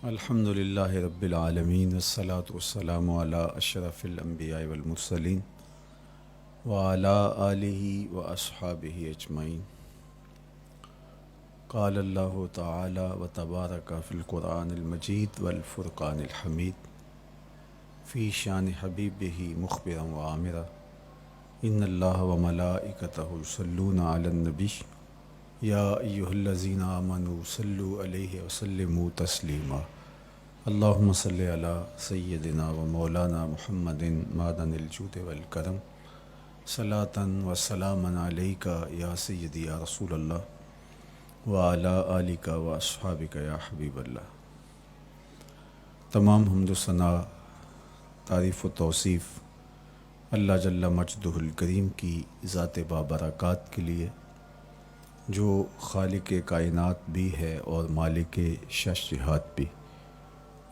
الحمد للہ رب العالمین والصلاة والسلام علی اشرف الانبیاء والمرسلین وعلی آلہ واصحابہ اجمعین۔ قال اللہ تعالی وتبارک فی القرآن المجید والفرقان الحمید فی شان حبیبہ مخبرا وعامرا ان اللہ وملائکتہ یصلون علی النبی یا ایہا الذین آمنوا صلوا علیہ وسلموا تسلیما۔ اللہم صلی علی سیدنا و مولانا محمد معدن الجود والکرم صلاۃ و سلاما علیک یا سیدی یا رسول اللہ وعلی آلک و اصحابک یا حبیب اللہ۔ تمام حمد و ثنا، تعریف و توصیف اللہ جل مجدہ الکریم کی ذات بابرکات کے لیے، جو خالق کائنات بھی ہے اور مالک شش جہات بھی۔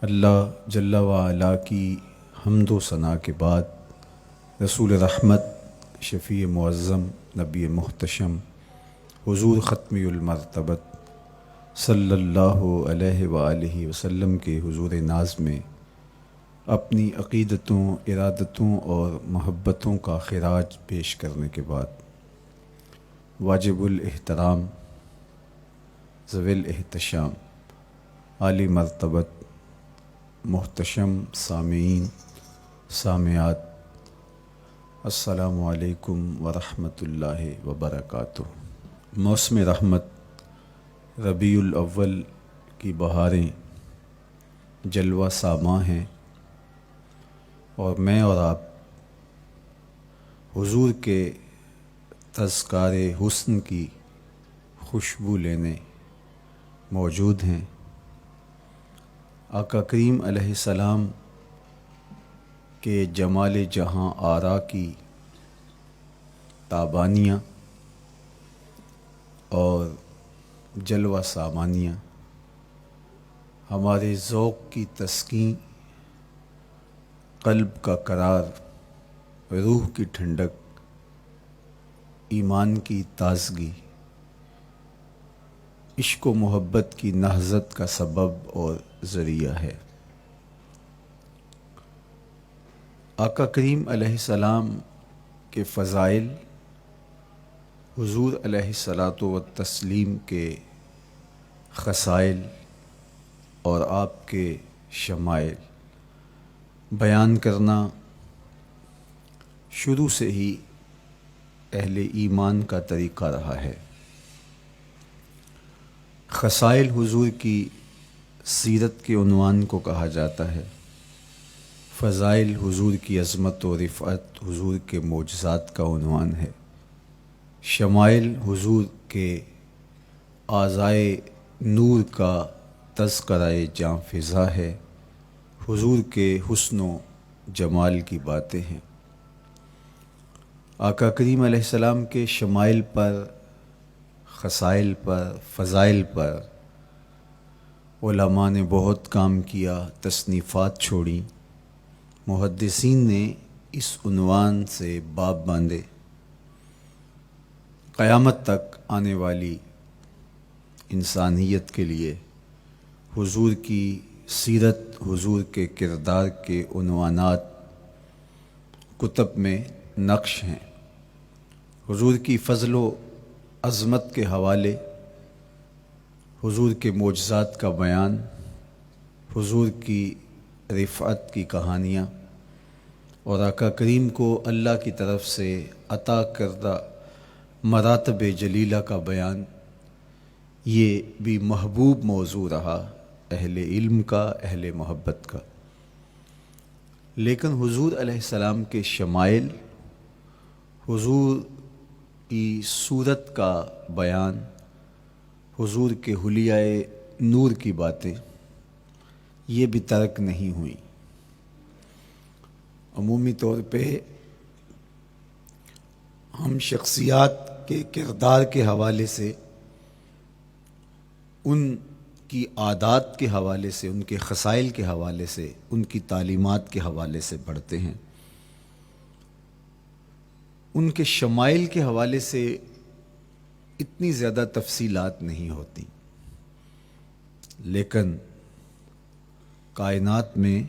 اللہ جل وعلا کی حمد و ثنا کے بعد رسول رحمت، شفیع معظم، نبی محتشم، حضور ختمی المرتبت صلی اللہ علیہ وآلہ وسلم کے حضور ناز میں اپنی عقیدتوں، ارادتوں اور محبتوں کا خراج پیش کرنے کے بعد واجب الاحترام، ذوی الاحتشام، عالی مرتبت، محتشم سامعین، سامعات، السلام علیکم ورحمۃ اللہ وبرکاتہ۔ موسم رحمت، ربیع الاول کی بہاریں جلوہ ساماں ہیں، اور میں اور آپ حضور کے تذکار حسن کی خوشبو لینے موجود ہیں۔ آقا کریم علیہ السلام کے جمال جہاں آرا کی تابانیاں اور جلوہ سامانیاں ہمارے ذوق کی تسکین، قلب کا قرار، روح کی ٹھنڈک، ایمان کی تازگی، عشق و محبت کی نہضت کا سبب اور ذریعہ ہے۔ آقا کریم علیہ السلام کے فضائل، حضور علیہ الصلاۃ والتسلیم کے خصائل اور آپ کے شمائل بیان کرنا شروع سے ہی اہل ایمان کا طریقہ رہا ہے۔ خصائل حضور کی سیرت کے عنوان کو کہا جاتا ہے، فضائل حضور کی عظمت و رفعت حضور کے معجزات کا عنوان ہے، شمائل حضور کے اعضائے نور کا تذکرہ جاں فضا ہے، حضور کے حسن و جمال کی باتیں ہیں۔ آقا کریم علیہ السلام کے شمائل پر، خصائل پر، فضائل پر علماء نے بہت کام کیا، تصنیفات چھوڑیں، محدثین نے اس عنوان سے باب باندھے۔ قیامت تک آنے والی انسانیت کے لیے حضور کی سیرت، حضور کے کردار کے عنوانات کتب میں نقش ہیں۔ حضور کی فضل و عظمت کے حوالے، حضور کے معجزات کا بیان، حضور کی رفعت کی کہانیاں اور آقا کریم کو اللہ کی طرف سے عطا کردہ مراتب جلیلہ کا بیان، یہ بھی محبوب موضوع رہا اہل علم کا، اہل محبت کا۔ لیکن حضور علیہ السلام کے شمائل، حضور کی صورت کا بیان، حضور کے حلیہ نور کی باتیں، یہ بھی ترک نہیں ہوئیں۔ عمومی طور پہ ہم شخصیات کے کردار کے حوالے سے، ان کی عادات کے حوالے سے، ان کے خصائل کے حوالے سے، ان کی تعلیمات کے حوالے سے پڑھتے ہیں۔ ان کے شمائل کے حوالے سے اتنی زیادہ تفصیلات نہیں ہوتی، لیکن کائنات میں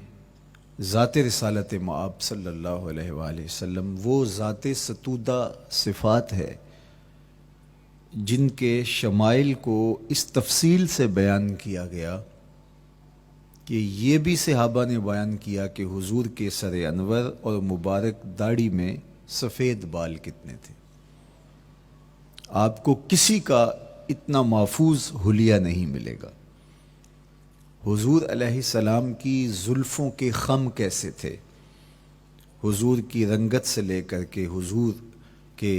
ذات رسالت مآب صلی اللہ علیہ وآلہ وسلم وہ ذات ستودہ صفات ہے جن کے شمائل کو اس تفصیل سے بیان کیا گیا کہ یہ بھی صحابہ نے بیان کیا کہ حضور کے سر انور اور مبارک داڑھی میں سفید بال کتنے تھے. آپ کو کسی کا اتنا محفوظ حلیہ نہیں ملے گا. حضور علیہ السلام کی زلفوں کے خم کیسے تھے، حضور کی رنگت سے لے کر کے حضور کے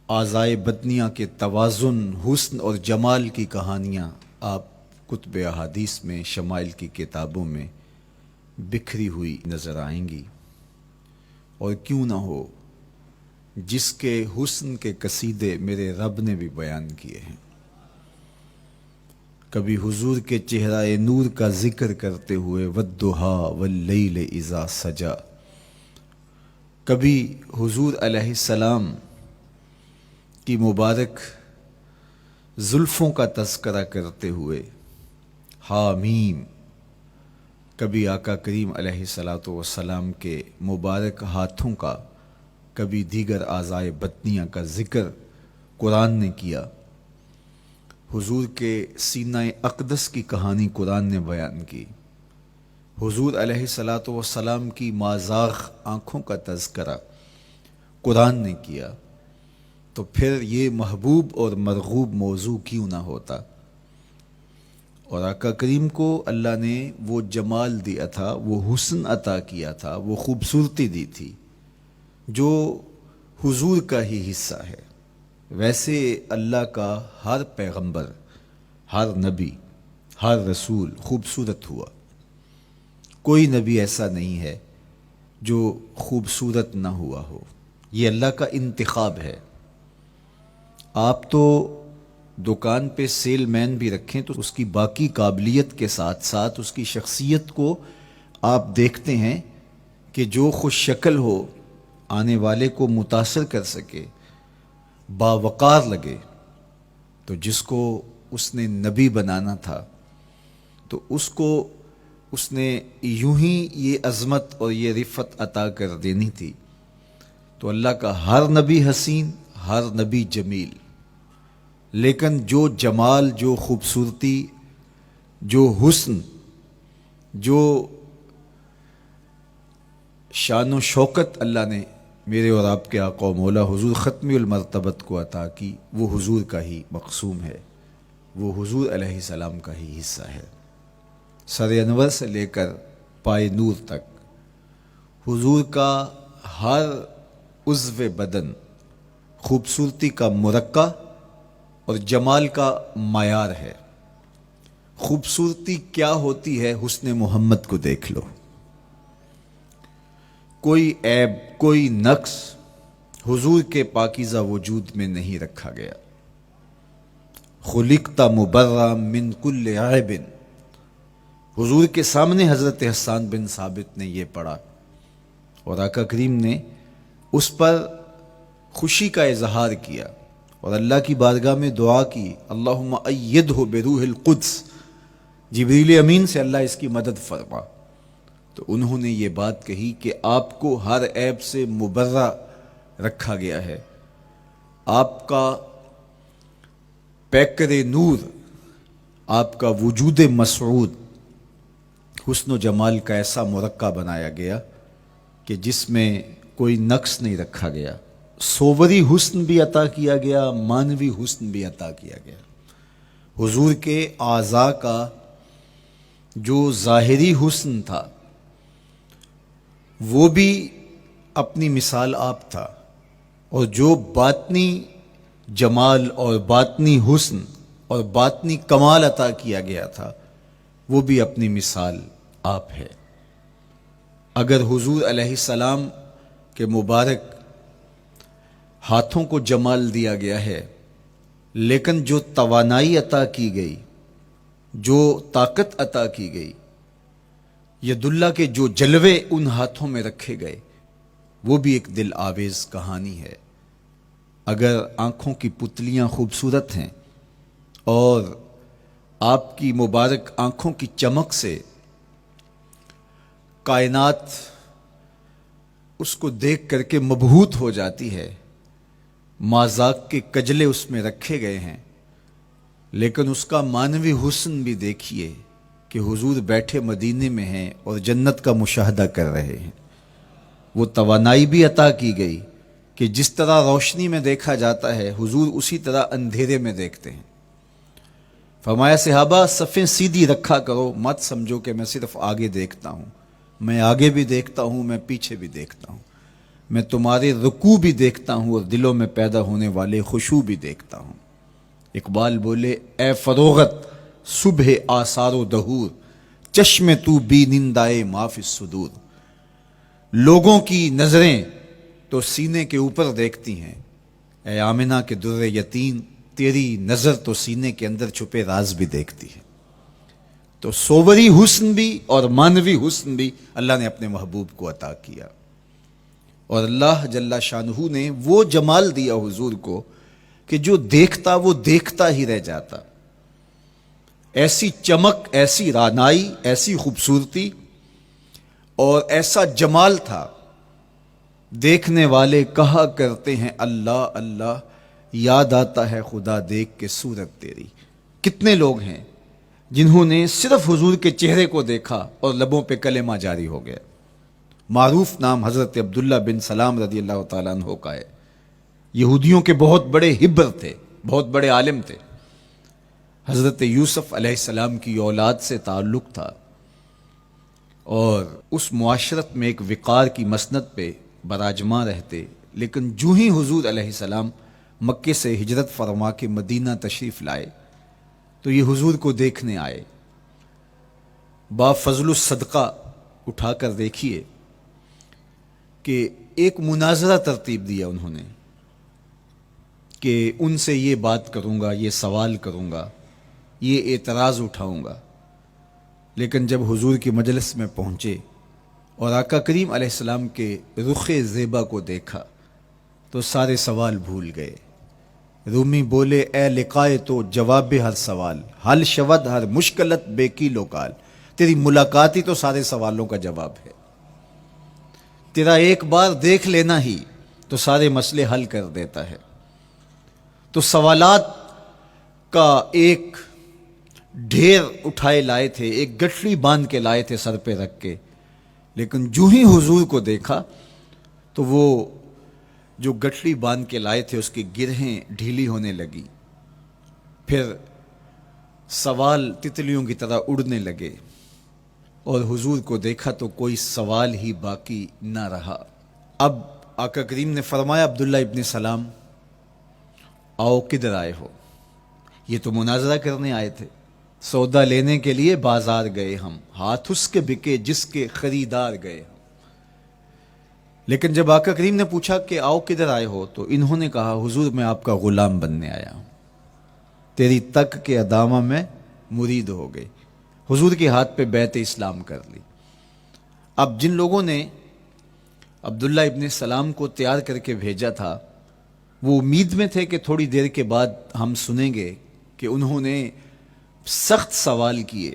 اعضائے بدنیہ کے توازن، حسن اور جمال کی کہانیاں آپ کتب احادیث میں، شمائل کی کتابوں میں بکھری ہوئی نظر آئیں گی. اور کیوں نہ ہو، جس کے حسن کے قصیدے میرے رب نے بھی بیان کیے ہیں. کبھی حضور کے چہرہ نور کا ذکر کرتے ہوئے والضحیٰ واللیل اذا سجا، کبھی حضور علیہ السلام کی مبارک زلفوں کا تذکرہ کرتے ہوئے حامیم، کبھی آقا کریم علیہ الصلاۃ والسلام کے مبارک ہاتھوں کا، کبھی دیگر اعضائے بدنیہ کا ذکر قرآن نے کیا. حضور کے سینہ اقدس کی کہانی قرآن نے بیان کی. حضور علیہ الصلاۃ والسلام کی مازاغ آنکھوں کا تذکرہ قرآن نے کیا. تو پھر یہ محبوب اور مرغوب موضوع کیوں نہ ہوتا. اور آقا کریم کو اللہ نے وہ جمال دیا تھا، وہ حسن عطا کیا تھا، وہ خوبصورتی دی تھی جو حضور کا ہی حصہ ہے. ویسے اللہ کا ہر پیغمبر، ہر نبی، ہر رسول خوبصورت ہوا. کوئی نبی ایسا نہیں ہے جو خوبصورت نہ ہوا ہو. یہ اللہ کا انتخاب ہے. آپ تو دکان پہ سیل مین بھی رکھیں تو اس کی باقی قابلیت کے ساتھ ساتھ اس کی شخصیت کو آپ دیکھتے ہیں کہ جو خوش شکل ہو، آنے والے کو متاثر کر سکے، باوقار لگے. تو جس کو اس نے نبی بنانا تھا تو اس کو اس نے یوں ہی یہ عظمت اور یہ رفت عطا کر دینی تھی. تو اللہ کا ہر نبی حسین، ہر نبی جمیل، لیکن جو جمال، جو خوبصورتی، جو حسن، جو شان و شوکت اللہ نے میرے اور آپ کے آقا و مولا حضور ختمی المرتبت کو عطا کی، وہ حضور کا ہی مقسوم ہے، وہ حضور علیہ السلام کا ہی حصہ ہے. سر انور سے لے کر پائے نور تک حضور کا ہر عضو بدن خوبصورتی کا مرقع اور جمال کا معیار ہے. خوبصورتی کیا ہوتی ہے؟ حسن محمد کو دیکھ لو. کوئی عیب، کوئی نقص حضور کے پاکیزہ وجود میں نہیں رکھا گیا. خلقت مبرا من کل عیب. حضور کے سامنے حضرت حسان بن ثابت نے یہ پڑھا اور آقا کریم نے اس پر خوشی کا اظہار کیا اور اللہ کی بارگاہ میں دعا کی، اللہم ایدہ بروح القدس، جبریل امین سے اللہ اس کی مدد فرما. تو انہوں نے یہ بات کہی کہ آپ کو ہر عیب سے مبرہ رکھا گیا ہے. آپ کا پیکر نور، آپ کا وجود مسعود حسن و جمال کا ایسا مرقع بنایا گیا کہ جس میں کوئی نقص نہیں رکھا گیا. صوری حسن بھی عطا کیا گیا، مانوی حسن بھی عطا کیا گیا. حضور کے اعضاء کا جو ظاہری حسن تھا وہ بھی اپنی مثال آپ تھا، اور جو باطنی جمال اور باطنی حسن اور باطنی کمال عطا کیا گیا تھا وہ بھی اپنی مثال آپ ہے. اگر حضور علیہ السلام کے مبارک ہاتھوں کو جمال دیا گیا ہے، لیکن جو توانائی عطا کی گئی، جو طاقت عطا کی گئی، ید اللہ کے جو جلوے ان ہاتھوں میں رکھے گئے، وہ بھی ایک دل آویز کہانی ہے. اگر آنکھوں کی پتلیاں خوبصورت ہیں اور آپ کی مبارک آنکھوں کی چمک سے کائنات اس کو دیکھ کر کے مبہوت ہو جاتی ہے، مازاق کے کجلے اس میں رکھے گئے ہیں، لیکن اس کا معنوی حسن بھی دیکھیے کہ حضور بیٹھے مدینے میں ہیں اور جنت کا مشاہدہ کر رہے ہیں۔ وہ توانائی بھی عطا کی گئی کہ جس طرح روشنی میں دیکھا جاتا ہے حضور اسی طرح اندھیرے میں دیکھتے ہیں۔ فرمایا صحابہ صفیں سیدھی رکھا کرو، مت سمجھو کہ میں صرف آگے دیکھتا ہوں، میں آگے بھی دیکھتا ہوں، میں پیچھے بھی دیکھتا ہوں، میں تمہارے رکوع بھی دیکھتا ہوں اور دلوں میں پیدا ہونے والے خشوع بھی دیکھتا ہوں۔ اقبال بولے اے فروغت صبح آثار و دہور، چشم تو بی نندائے ما فی الصدور۔ لوگوں کی نظریں تو سینے کے اوپر دیکھتی ہیں، اے آمنہ کے در یتیم تیری نظر تو سینے کے اندر چھپے راز بھی دیکھتی ہے۔ تو صوری حسن بھی اور معنوی حسن بھی اللہ نے اپنے محبوب کو عطا کیا، اور اللہ جل شانہ نے وہ جمال دیا حضور کو کہ جو دیکھتا وہ دیکھتا ہی رہ جاتا۔ ایسی چمک، ایسی رعنائی، ایسی خوبصورتی اور ایسا جمال تھا، دیکھنے والے کہا کرتے ہیں اللہ اللہ، یاد آتا ہے خدا دیکھ کے صورت تیری۔ کتنے لوگ ہیں جنہوں نے صرف حضور کے چہرے کو دیکھا اور لبوں پہ کلمہ جاری ہو گیا۔ معروف نام حضرت عبداللہ بن سلام رضی اللہ تعالیٰ عنہ کا ہے۔ یہودیوں کے بہت بڑے حبر تھے، بہت بڑے عالم تھے۔ حضرت یوسف علیہ السلام کی اولاد سے تعلق تھا، اور اس معاشرت میں ایک وقار کی مسند پہ براجماں رہتے، لیکن جو ہی حضور علیہ السلام مکے سے ہجرت فرما کے مدینہ تشریف لائے تو یہ حضور کو دیکھنے آئے۔ با فضل الصدقہ اٹھا کر دیکھیے کہ ایک مناظرہ ترتیب دیا انہوں نے کہ ان سے یہ بات کروں گا، یہ سوال کروں گا، یہ اعتراض اٹھاؤں گا، لیکن جب حضور کی مجلس میں پہنچے اور آقا کریم علیہ السلام کے رخ زیبا کو دیکھا تو سارے سوال بھول گئے۔ رومی بولے اے لقائے تو جواب ہر سوال، حل شود ہر مشکلت بے کی لوکال۔ تیری ملاقات ہی تو سارے سوالوں کا جواب ہے، تیرا ایک بار دیکھ لینا ہی تو سارے مسئلے حل کر دیتا ہے۔ تو سوالات کا ایک ڈھیر اٹھائے لائے تھے، ایک گٹھڑی باندھ کے لائے تھے سر پہ رکھ کے، لیکن جو ہی حضور کو دیکھا تو وہ جو گٹھڑی باندھ کے لائے تھے اس کی گرہیں ڈھیلی ہونے لگی، پھر سوال تتلیوں کی طرح اڑنے لگے، اور حضور کو دیکھا تو کوئی سوال ہی باقی نہ رہا۔ اب آقا کریم نے فرمایا عبداللہ ابن سلام آؤ کدھر آئے ہو؟ یہ تو مناظرہ کرنے آئے تھے، سودا لینے کے لیے بازار گئے ہم، ہاتھ اس کے بکے جس کے خریدار گئے ہم۔ لیکن جب آقا کریم نے پوچھا کہ آؤ کدھر آئے ہو تو انہوں نے کہا حضور میں آپ کا غلام بننے آیا ہوں، تیری تک کے ادامہ میں مرید ہو گئی، حضور کے ہاتھ پہ بیعت اسلام کر لی۔ اب جن لوگوں نے عبداللہ ابن سلام کو تیار کر کے بھیجا تھا وہ امید میں تھے کہ تھوڑی دیر کے بعد ہم سنیں گے کہ انہوں نے سخت سوال کیے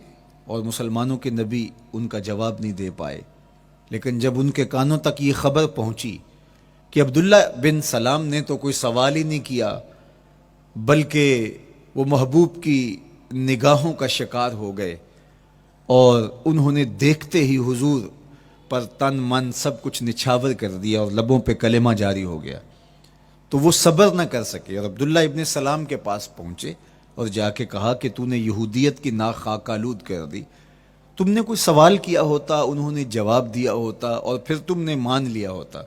اور مسلمانوں کے نبی ان کا جواب نہیں دے پائے، لیکن جب ان کے کانوں تک یہ خبر پہنچی کہ عبداللہ بن سلام نے تو کوئی سوال ہی نہیں کیا بلکہ وہ محبوب کی نگاہوں کا شکار ہو گئے، اور انہوں نے دیکھتے ہی حضور پر تن من سب کچھ نچھاور کر دیا اور لبوں پہ کلمہ جاری ہو گیا، تو وہ صبر نہ کر سکے اور عبداللہ ابن سلام کے پاس پہنچے اور جا کے کہا کہ تو نے یہودیت کی ناک خاک آلود کر دی، تم نے کوئی سوال کیا ہوتا، انہوں نے جواب دیا ہوتا اور پھر تم نے مان لیا ہوتا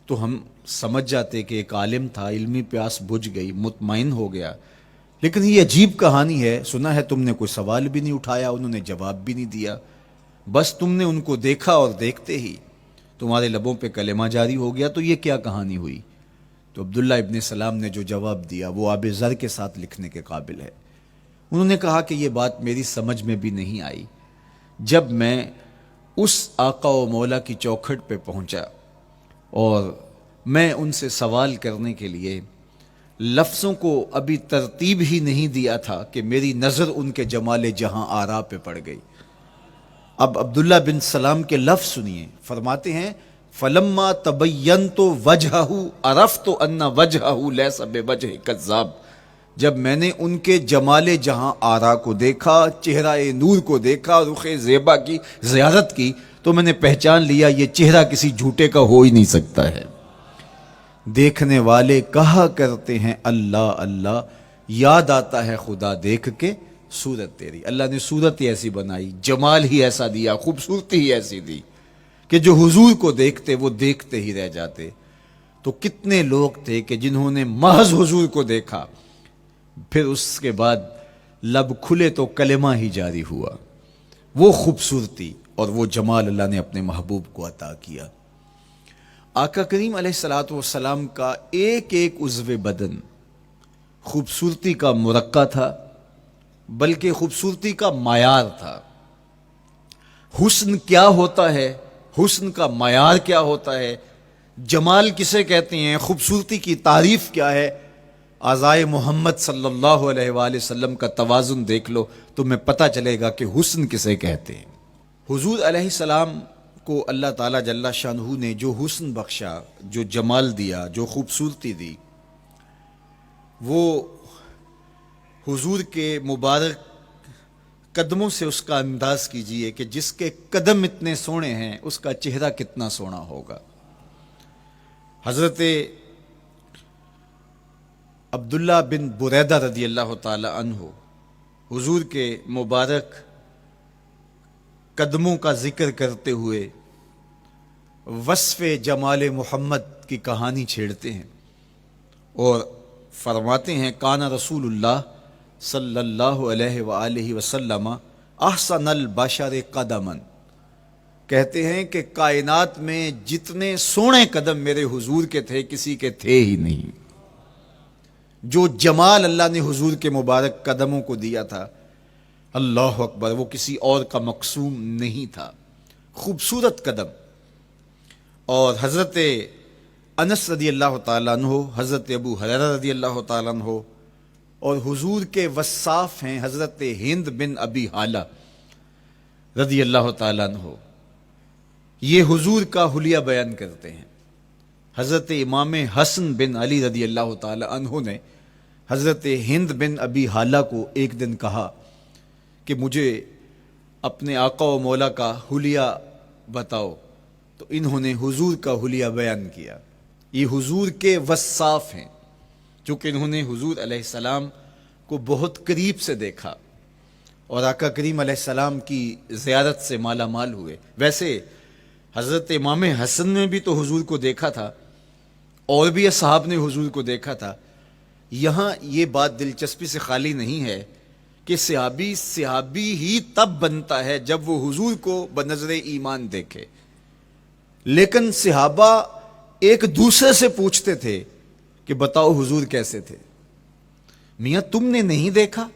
تو ہم سمجھ جاتے کہ ایک عالم تھا، علمی پیاس بجھ گئی، مطمئن ہو گیا، لیکن یہ عجیب کہانی ہے، سنا ہے تم نے کوئی سوال بھی نہیں اٹھایا، انہوں نے جواب بھی نہیں دیا، بس تم نے ان کو دیکھا اور دیکھتے ہی تمہارے لبوں پہ کلمہ جاری ہو گیا، تو یہ کیا کہانی ہوئی؟ تو عبداللہ ابن سلام نے جو جواب دیا وہ آب زر کے ساتھ لکھنے کے قابل ہے۔ انہوں نے کہا کہ یہ بات میری سمجھ میں بھی نہیں آئی، جب میں اس آقا و مولا کی چوکھٹ پہ پہنچا اور میں ان سے سوال کرنے کے لیے لفظوں کو ابھی ترتیب ہی نہیں دیا تھا کہ میری نظر ان کے جمال جہاں آرا پہ پڑ گئی، اب عبداللہ بن سلام کے لفظ سنیے، فرماتے ہیں فلما تبینت وجہہ عرفت ان وجہہ لیس بوجہ کذاب، جب میں نے ان کے جمال جہاں آرا کو دیکھا، چہرہ نور کو دیکھا، رخ زیبا کی زیارت کی، تو میں نے پہچان لیا یہ چہرہ کسی جھوٹے کا ہو ہی نہیں سکتا ہے۔ دیکھنے والے کہا کرتے ہیں اللہ اللہ، یاد آتا ہے خدا دیکھ کے صورت تیری۔ اللہ نے صورت ہی ایسی بنائی، جمال ہی ایسا دیا، خوبصورتی ہی ایسی دی کہ جو حضور کو دیکھتے وہ دیکھتے ہی رہ جاتے۔ تو کتنے لوگ تھے کہ جنہوں نے محض حضور کو دیکھا، پھر اس کے بعد لب کھلے تو کلمہ ہی جاری ہوا۔ وہ خوبصورتی اور وہ جمال اللہ نے اپنے محبوب کو عطا کیا۔ آقا کریم علیہ الصلوۃ والسلام کا ایک ایک عضو بدن خوبصورتی کا مرقع تھا، بلکہ خوبصورتی کا معیار تھا۔ حسن کیا ہوتا ہے، حسن کا معیار کیا ہوتا ہے، جمال کسے کہتے ہیں، خوبصورتی کی تعریف کیا ہے، اعضائے محمد صلی اللہ علیہ وآلہ وسلم کا توازن دیکھ لو، تمہیں پتہ چلے گا کہ حسن کسے کہتے ہیں۔ حضور علیہ السلام کو اللہ تعالیٰ جل شانہ نے جو حسن بخشا، جو جمال دیا، جو خوبصورتی دی، وہ حضور کے مبارک قدموں سے اس کا انداز کیجئے کہ جس کے قدم اتنے سونے ہیں اس کا چہرہ کتنا سونا ہوگا۔ حضرت عبداللہ بن بریدہ رضی اللہ تعالی عنہ حضور کے مبارک قدموں کا ذکر کرتے ہوئے وصف جمال محمد کی کہانی چھیڑتے ہیں اور فرماتے ہیں کان رسول اللہ صلی اللہ علیہ وآلہ وسلم احسن البشر قدما، کہتے ہیں کہ کائنات میں جتنے سونے قدم میرے حضور کے تھے کسی کے تھے ہی نہیں۔ جو جمال اللہ نے حضور کے مبارک قدموں کو دیا تھا، اللہ اکبر، وہ کسی اور کا مقسوم نہیں تھا۔ خوبصورت قدم۔ اور حضرت انس رضی اللہ تعالیٰ عنہ، حضرت ابو ہریرہ رضی اللہ تعالیٰ عنہ، اور حضور کے وصاف ہیں حضرت ہند بن ابی حالہ رضی اللہ تعالیٰ عنہ، یہ حضور کا حلیہ بیان کرتے ہیں۔ حضرت امام حسن بن علی رضی اللہ تعالیٰ عنہ نے حضرت ہند بن ابی حالہ کو ایک دن کہا کہ مجھے اپنے آقا و مولا کا حلیہ بتاؤ، تو انہوں نے حضور کا حلیہ بیان کیا۔ یہ حضور کے وصاف ہیں، چونکہ انہوں نے حضور علیہ السلام کو بہت قریب سے دیکھا اور آقا کریم علیہ السلام کی زیارت سے مالا مال ہوئے۔ ویسے حضرت امام حسن نے بھی تو حضور کو دیکھا تھا، اور بھی اصحاب نے حضور کو دیکھا تھا۔ یہاں یہ بات دلچسپی سے خالی نہیں ہے کہ صحابی ہی تب بنتا ہے جب وہ حضور کو بنظر ایمان دیکھے، لیکن صحابہ ایک دوسرے سے پوچھتے تھے کہ بتاؤ حضور کیسے تھے؟ میاں تم نے نہیں دیکھا؟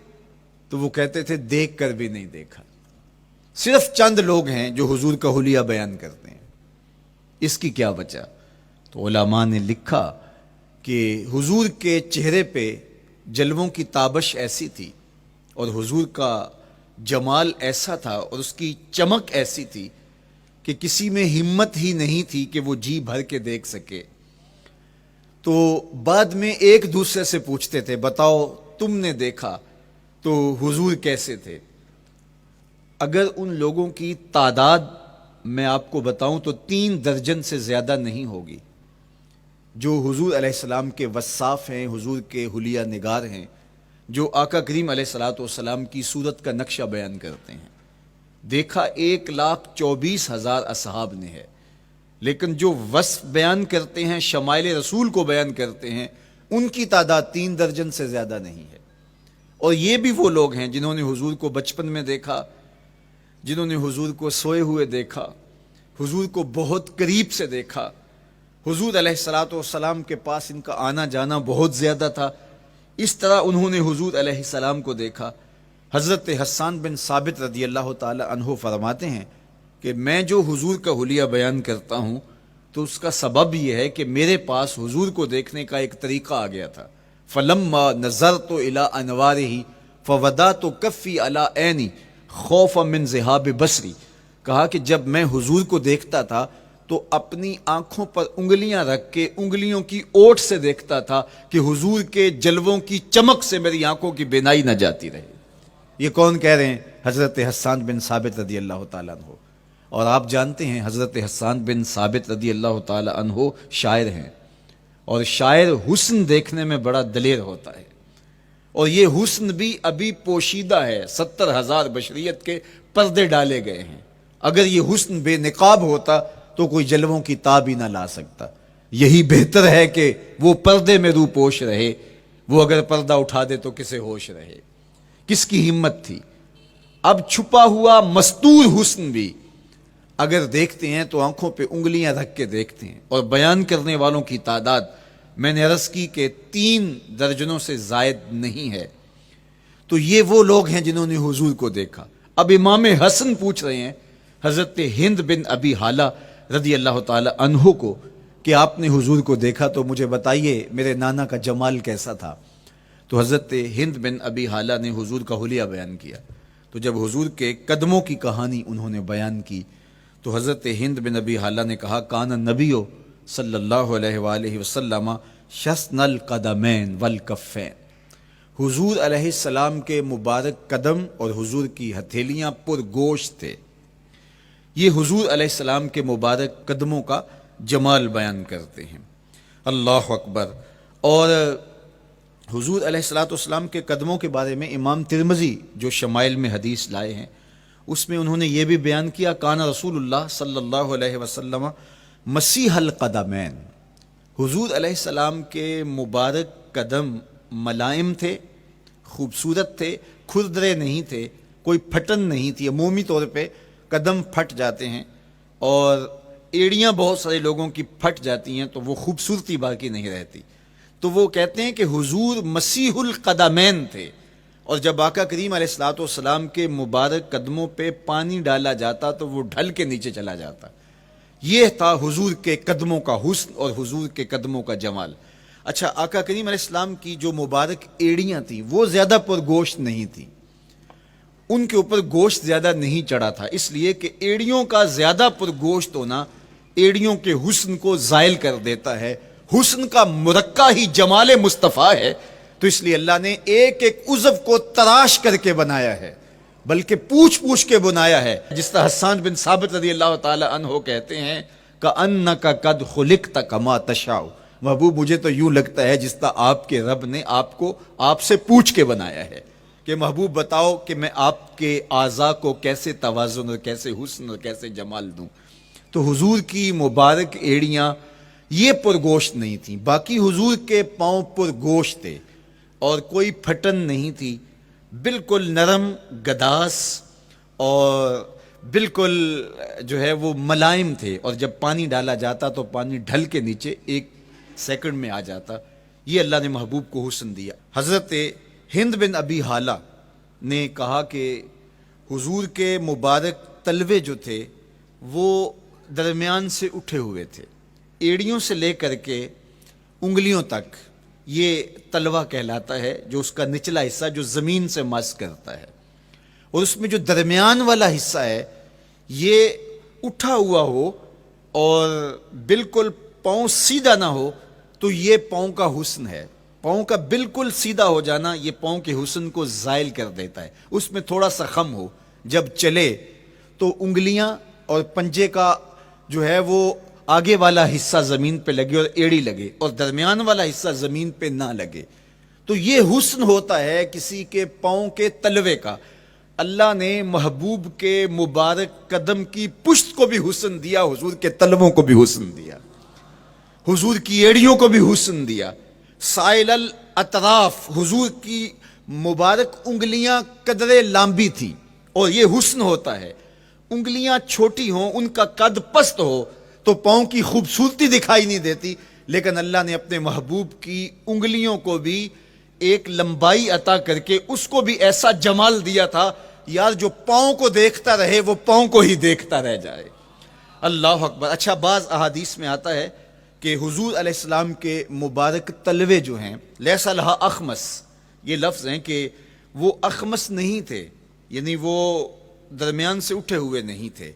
تو وہ کہتے تھے دیکھ کر بھی نہیں دیکھا۔ صرف چند لوگ ہیں جو حضور کا حلیہ بیان کرتے ہیں، اس کی کیا وجہ؟ تو علماء نے لکھا کہ حضور کے چہرے پہ جلووں کی تابش ایسی تھی اور حضور کا جمال ایسا تھا اور اس کی چمک ایسی تھی کہ کسی میں ہمت ہی نہیں تھی کہ وہ جی بھر کے دیکھ سکے۔ تو بعد میں ایک دوسرے سے پوچھتے تھے بتاؤ تم نے دیکھا تو حضور کیسے تھے؟ اگر ان لوگوں کی تعداد میں آپ کو بتاؤں تو 3 درجن سے زیادہ نہیں ہوگی جو حضور علیہ السلام کے وصاف ہیں، حضور کے حلیہ نگار ہیں، جو آقا کریم علیہ الصلوۃ والسلام کی صورت کا نقشہ بیان کرتے ہیں۔ دیکھا 1,24,000 اصحاب نے ہے، لیکن جو وصف بیان کرتے ہیں، شمائل رسول کو بیان کرتے ہیں، ان کی تعداد 3 درجن سے زیادہ نہیں ہے۔ اور یہ بھی وہ لوگ ہیں جنہوں نے حضور کو بچپن میں دیکھا، جنہوں نے حضور کو سوئے ہوئے دیکھا، حضور کو بہت قریب سے دیکھا۔ حضور علیہ الصلوۃ والسلام کے پاس ان کا آنا جانا بہت زیادہ تھا، اس طرح انہوں نے حضور علیہ السلام کو دیکھا۔ حضرت حسان بن ثابت رضی اللہ تعالی عنہ فرماتے ہیں کہ میں جو حضور کا حلیہ بیان کرتا ہوں تو اس کا سبب یہ ہے کہ میرے پاس حضور کو دیکھنے کا ایک طریقہ آ گیا تھا۔ فَلَمَّا نَظَرْتُ إِلَىٰ أَنْوَارِهِ فَوَضَعْتُ كَفِّي عَلَىٰ عَيْنِي خَوْفًا مِنْ ذِهَابِ بَصَرِي، کہا کہ جب میں حضور کو دیکھتا تھا تو اپنی آنکھوں پر انگلیاں رکھ کے انگلیوں کی اوٹ سے دیکھتا تھا کہ حضور کے جلووں کی چمک سے میری آنکھوں کی بینائی نہ جاتی رہے. یہ کون کہہ رہے ہیں؟ حضرت حسان بن ثابت رضی اللہ تعالیٰ عنہ. اور آپ جانتے ہیں حضرت حسان بن ثابت رضی اللہ تعالیٰ عنہ شاعر ہیں، اور شاعر حسن دیکھنے میں بڑا دلیر ہوتا ہے، اور یہ حسن بھی ابھی پوشیدہ ہے. 70,000 بشریت کے پردے ڈالے گئے ہیں. اگر یہ حسن بے نقاب ہوتا تو کوئی جلووں کی تاب ہی نہ لا سکتا. یہی بہتر ہے کہ وہ پردے میں رو پوش رہے. وہ اگر پردہ اٹھا دے تو کسے ہوش رہے؟ کس کی ہمت تھی؟ اب چھپا ہوا مستور حسن بھی اگر دیکھتے ہیں تو آنکھوں پہ انگلیاں رکھ کے دیکھتے ہیں. اور بیان کرنے والوں کی تعداد میں نے عرض کی کہ 3 درجنوں سے زائد نہیں ہے. تو یہ وہ لوگ ہیں جنہوں نے حضور کو دیکھا. اب امام حسن پوچھ رہے ہیں حضرت ہند بن ابی حالہ رضی اللہ تعالی عنہ کو کہ آپ نے حضور کو دیکھا تو مجھے بتائیے میرے نانا کا جمال کیسا تھا. تو حضرت ہند بن ابی حالہ نے حضور کا حلیہ بیان کیا. تو جب حضور کے قدموں کی کہانی انہوں نے بیان کی تو حضرت ہند بن ابی حالہ نے کہا کان نبیو صلی اللہ علیہ وآلہ وسلم شسن القدمین والکفین. حضور علیہ السلام کے مبارک قدم اور حضور کی ہتھیلیاں پر گوشت تھے. یہ حضور علیہ السلام کے مبارک قدموں کا جمال بیان کرتے ہیں. اللہ اکبر. اور حضور علیہ السلام کے قدموں کے بارے میں امام ترمذی جو شمائل میں حدیث لائے ہیں اس میں انہوں نے یہ بھی بیان کیا کان رسول اللہ صلی اللہ علیہ وسلم مسیح القدمین. حضور علیہ السلام کے مبارک قدم ملائم تھے، خوبصورت تھے، کھردرے نہیں تھے، کوئی پھٹن نہیں تھی. عمومی طور پہ قدم پھٹ جاتے ہیں اور ایڑیاں بہت سارے لوگوں کی پھٹ جاتی ہیں تو وہ خوبصورتی باقی نہیں رہتی. تو وہ کہتے ہیں کہ حضور مسیح القدمین تھے. اور جب آقا کریم علیہ الصلوۃ والسلام کے مبارک قدموں پہ پانی ڈالا جاتا تو وہ ڈھل کے نیچے چلا جاتا. یہ تھا حضور کے قدموں کا حسن اور حضور کے قدموں کا جمال. اچھا، آقا کریم علیہ السلام کی جو مبارک ایڑیاں تھیں وہ زیادہ پر گوشت نہیں تھیں، ان کے اوپر گوشت زیادہ نہیں چڑھا تھا، اس لیے کہ ایڑیوں کا زیادہ پر گوشت ہونا ایڑیوں کے حسن کو زائل کر دیتا ہے. حسن کا مرقع ہی جمال مصطفیٰ ہے. تو اس لیے اللہ نے ایک ایک عضو کو تراش کر کے بنایا ہے، بلکہ پوچھ پوچھ کے بنایا ہے. جس طرح حسان بن ثابت رضی اللہ تعالی عنہ کہتے ہیں کأنک قد خلقت کما تشاء. محبوب مجھے تو یوں لگتا ہے جس طرح آپ کے رب نے آپ کو آپ سے پوچھ کے بنایا ہے کہ محبوب بتاؤ کہ میں آپ کے اعضاء کو کیسے توازن اور کیسے حسن اور کیسے جمال دوں. تو حضور کی مبارک ایڑیاں یہ پرگوشت نہیں تھیں، باقی حضور کے پاؤں پرگوشت تھے اور کوئی پھٹن نہیں تھی. بالکل نرم گداس اور بالکل جو ہے وہ ملائم تھے. اور جب پانی ڈالا جاتا تو پانی ڈھل کے نیچے 1 سیکنڈ میں آ جاتا. یہ اللہ نے محبوب کو حسن دیا. حضرت ہند بن ابی حالہ نے کہا کہ حضور کے مبارک تلوے جو تھے وہ درمیان سے اٹھے ہوئے تھے، ایڑیوں سے لے کر کے انگلیوں تک یہ تلوہ کہلاتا ہے، جو اس کا نچلا حصہ جو زمین سے مس کرتا ہے، اور اس میں جو درمیان والا حصہ ہے یہ اٹھا ہوا ہو اور بالکل پاؤں سیدھا نہ ہو تو یہ پاؤں کا حسن ہے. پاؤں کا بالکل سیدھا ہو جانا یہ پاؤں کے حسن کو زائل کر دیتا ہے. اس میں تھوڑا سا خم ہو، جب چلے تو انگلیاں اور پنجے کا جو ہے وہ آگے والا حصہ زمین پہ لگے اور ایڑی لگے اور درمیان والا حصہ زمین پہ نہ لگے. تو یہ حسن ہوتا ہے کسی کے پاؤں کے تلوے کا. اللہ نے محبوب کے مبارک قدم کی پشت کو بھی حسن دیا، حضور کے تلووں کو بھی حسن دیا، حضور کی ایڑیوں کو بھی حسن دیا. سائل الاطراف، حضور کی مبارک انگلیاں قدرے لامبی تھیں اور یہ حسن ہوتا ہے. انگلیاں چھوٹی ہوں، ان کا قد پست ہو تو پاؤں کی خوبصورتی دکھائی نہیں دیتی، لیکن اللہ نے اپنے محبوب کی انگلیوں کو بھی ایک لمبائی عطا کر کے اس کو بھی ایسا جمال دیا تھا یار جو پاؤں کو دیکھتا رہے وہ پاؤں کو ہی دیکھتا رہ جائے. اللہ اکبر. اچھا، بعض احادیث میں آتا ہے کہ حضور علیہ السلام کے مبارک تلوے جو ہیں لیس لہا اخمس، یہ لفظ ہیں کہ وہ اخمس نہیں تھے، یعنی وہ درمیان سے اٹھے ہوئے نہیں تھے،